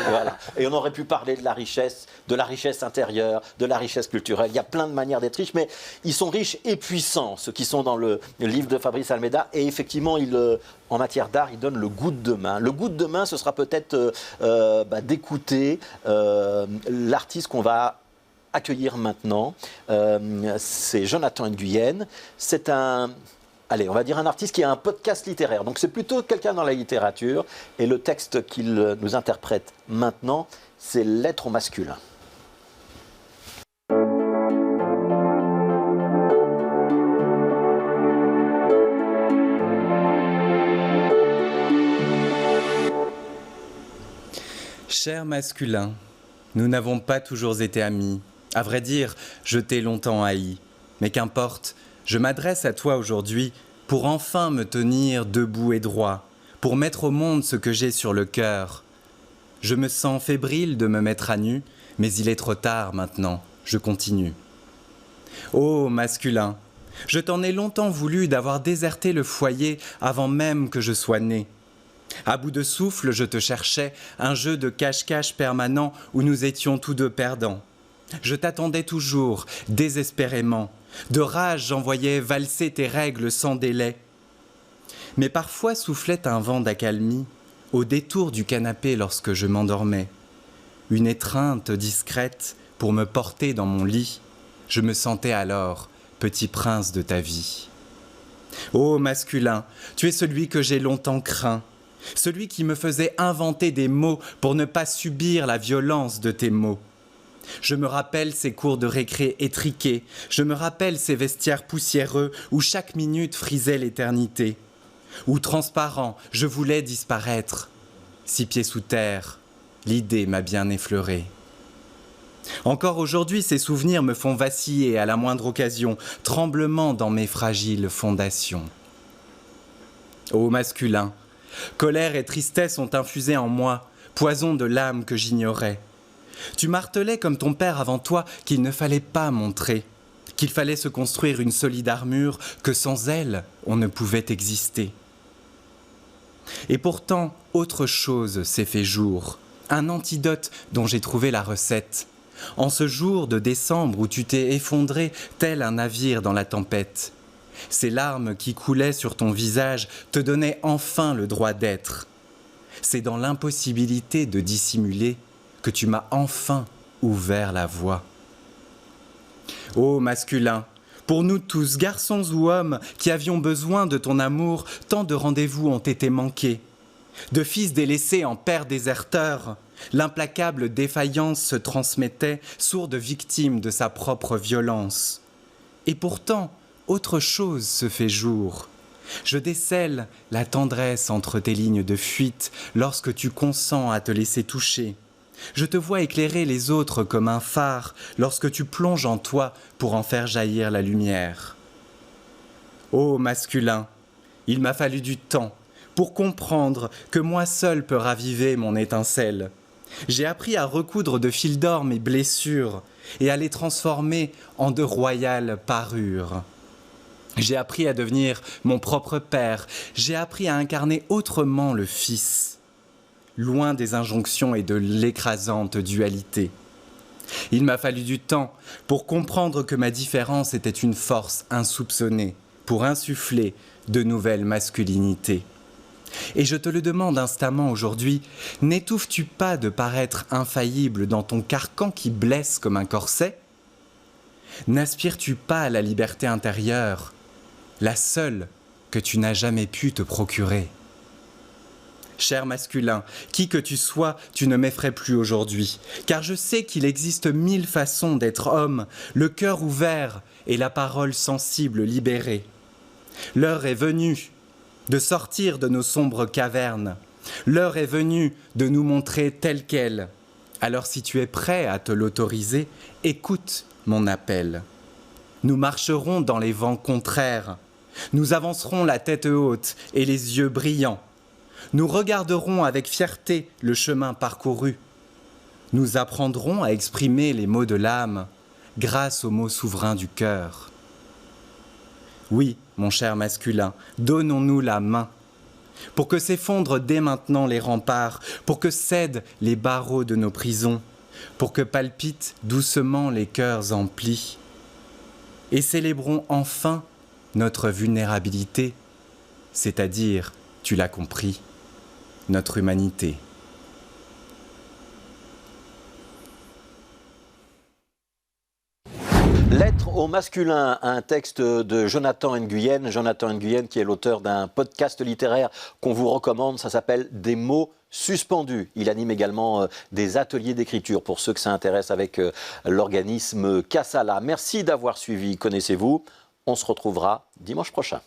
Voilà. Et on aurait pu parler de la richesse intérieure, de la richesse culturelle. Il y a plein de manières d'être riche, mais ils sont riches et puissants, ceux qui sont dans le livre de Fabrice Almeida. Et effectivement, en matière d'art, il donne le goût de demain. Le goût de demain, ce sera peut-être d'écouter l'artiste qu'on va accueillir maintenant, c'est Jonathan Nguyen. C'est on va dire un artiste qui a un podcast littéraire. Donc c'est plutôt quelqu'un dans la littérature. Et le texte qu'il nous interprète maintenant, c'est Lettre au masculin. Cher masculin, nous n'avons pas toujours été amis. À vrai dire, je t'ai longtemps haï. Mais qu'importe, je m'adresse à toi aujourd'hui pour enfin me tenir debout et droit, pour mettre au monde ce que j'ai sur le cœur. Je me sens fébrile de me mettre à nu, mais il est trop tard maintenant, je continue. Ô masculin, je t'en ai longtemps voulu d'avoir déserté le foyer avant même que je sois né. À bout de souffle, je te cherchais, un jeu de cache-cache permanent où nous étions tous deux perdants. Je t'attendais toujours, désespérément. De rage, j'envoyais valser tes règles sans délai. Mais parfois soufflait un vent d'accalmie au détour du canapé lorsque je m'endormais. Une étreinte discrète pour me porter dans mon lit. Je me sentais alors petit prince de ta vie. Ô masculin, tu es celui que j'ai longtemps craint, celui qui me faisait inventer des mots pour ne pas subir la violence de tes mots. Je me rappelle ces cours de récré étriqués, je me rappelle ces vestiaires poussiéreux où chaque minute frisait l'éternité, où transparent je voulais disparaître. 6 pieds sous terre, l'idée m'a bien effleuré. Encore aujourd'hui, ces souvenirs me font vaciller à la moindre occasion, tremblement dans mes fragiles fondations. Ô masculin, colère et tristesse ont infusé en moi, poison de l'âme que j'ignorais. Tu martelais comme ton père avant toi qu'il ne fallait pas montrer, qu'il fallait se construire une solide armure, que sans elle, on ne pouvait exister. Et pourtant, autre chose s'est fait jour, un antidote dont j'ai trouvé la recette. En ce jour de décembre où tu t'es effondré tel un navire dans la tempête, ces larmes qui coulaient sur ton visage te donnaient enfin le droit d'être. C'est dans l'impossibilité de dissimuler que tu m'as enfin ouvert la voie. Ô masculin, pour nous tous, garçons ou hommes, qui avions besoin de ton amour, tant de rendez-vous ont été manqués. De fils délaissés en pères déserteurs, l'implacable défaillance se transmettait, sourde victime de sa propre violence. Et pourtant, autre chose se fait jour. Je décèle la tendresse entre tes lignes de fuite lorsque tu consens à te laisser toucher. Je te vois éclairer les autres comme un phare lorsque tu plonges en toi pour en faire jaillir la lumière. Ô masculin, il m'a fallu du temps pour comprendre que moi seul peux raviver mon étincelle. J'ai appris à recoudre de fil d'or mes blessures et à les transformer en de royales parures. J'ai appris à devenir mon propre père, j'ai appris à incarner autrement le Fils, loin des injonctions et de l'écrasante dualité. Il m'a fallu du temps pour comprendre que ma différence était une force insoupçonnée, pour insuffler de nouvelles masculinités. Et je te le demande instamment aujourd'hui, n'étouffes-tu pas de paraître infaillible dans ton carcan qui blesse comme un corset? N'aspires-tu pas à la liberté intérieure, la seule que tu n'as jamais pu te procurer? Cher masculin, qui que tu sois, tu ne m'effraies plus aujourd'hui, car je sais qu'il existe 1000 façons d'être homme, le cœur ouvert et la parole sensible libérée. L'heure est venue de sortir de nos sombres cavernes. L'heure est venue de nous montrer telle qu'elle. Alors si tu es prêt à te l'autoriser, écoute mon appel. Nous marcherons dans les vents contraires. Nous avancerons la tête haute et les yeux brillants. Nous regarderons avec fierté le chemin parcouru. Nous apprendrons à exprimer les mots de l'âme grâce aux mots souverains du cœur. Oui, mon cher masculin, donnons-nous la main pour que s'effondrent dès maintenant les remparts, pour que cèdent les barreaux de nos prisons, pour que palpitent doucement les cœurs emplis. Et célébrons enfin notre vulnérabilité, c'est-à-dire, tu l'as compris, notre humanité. Lettre au masculin, un texte de Jonathan Nguyen. Jonathan Nguyen qui est l'auteur d'un podcast littéraire qu'on vous recommande, ça s'appelle Des mots suspendus. Il anime également des ateliers d'écriture pour ceux que ça intéresse avec l'organisme Kassala. Merci d'avoir suivi Connaissez-vous. On se retrouvera dimanche prochain.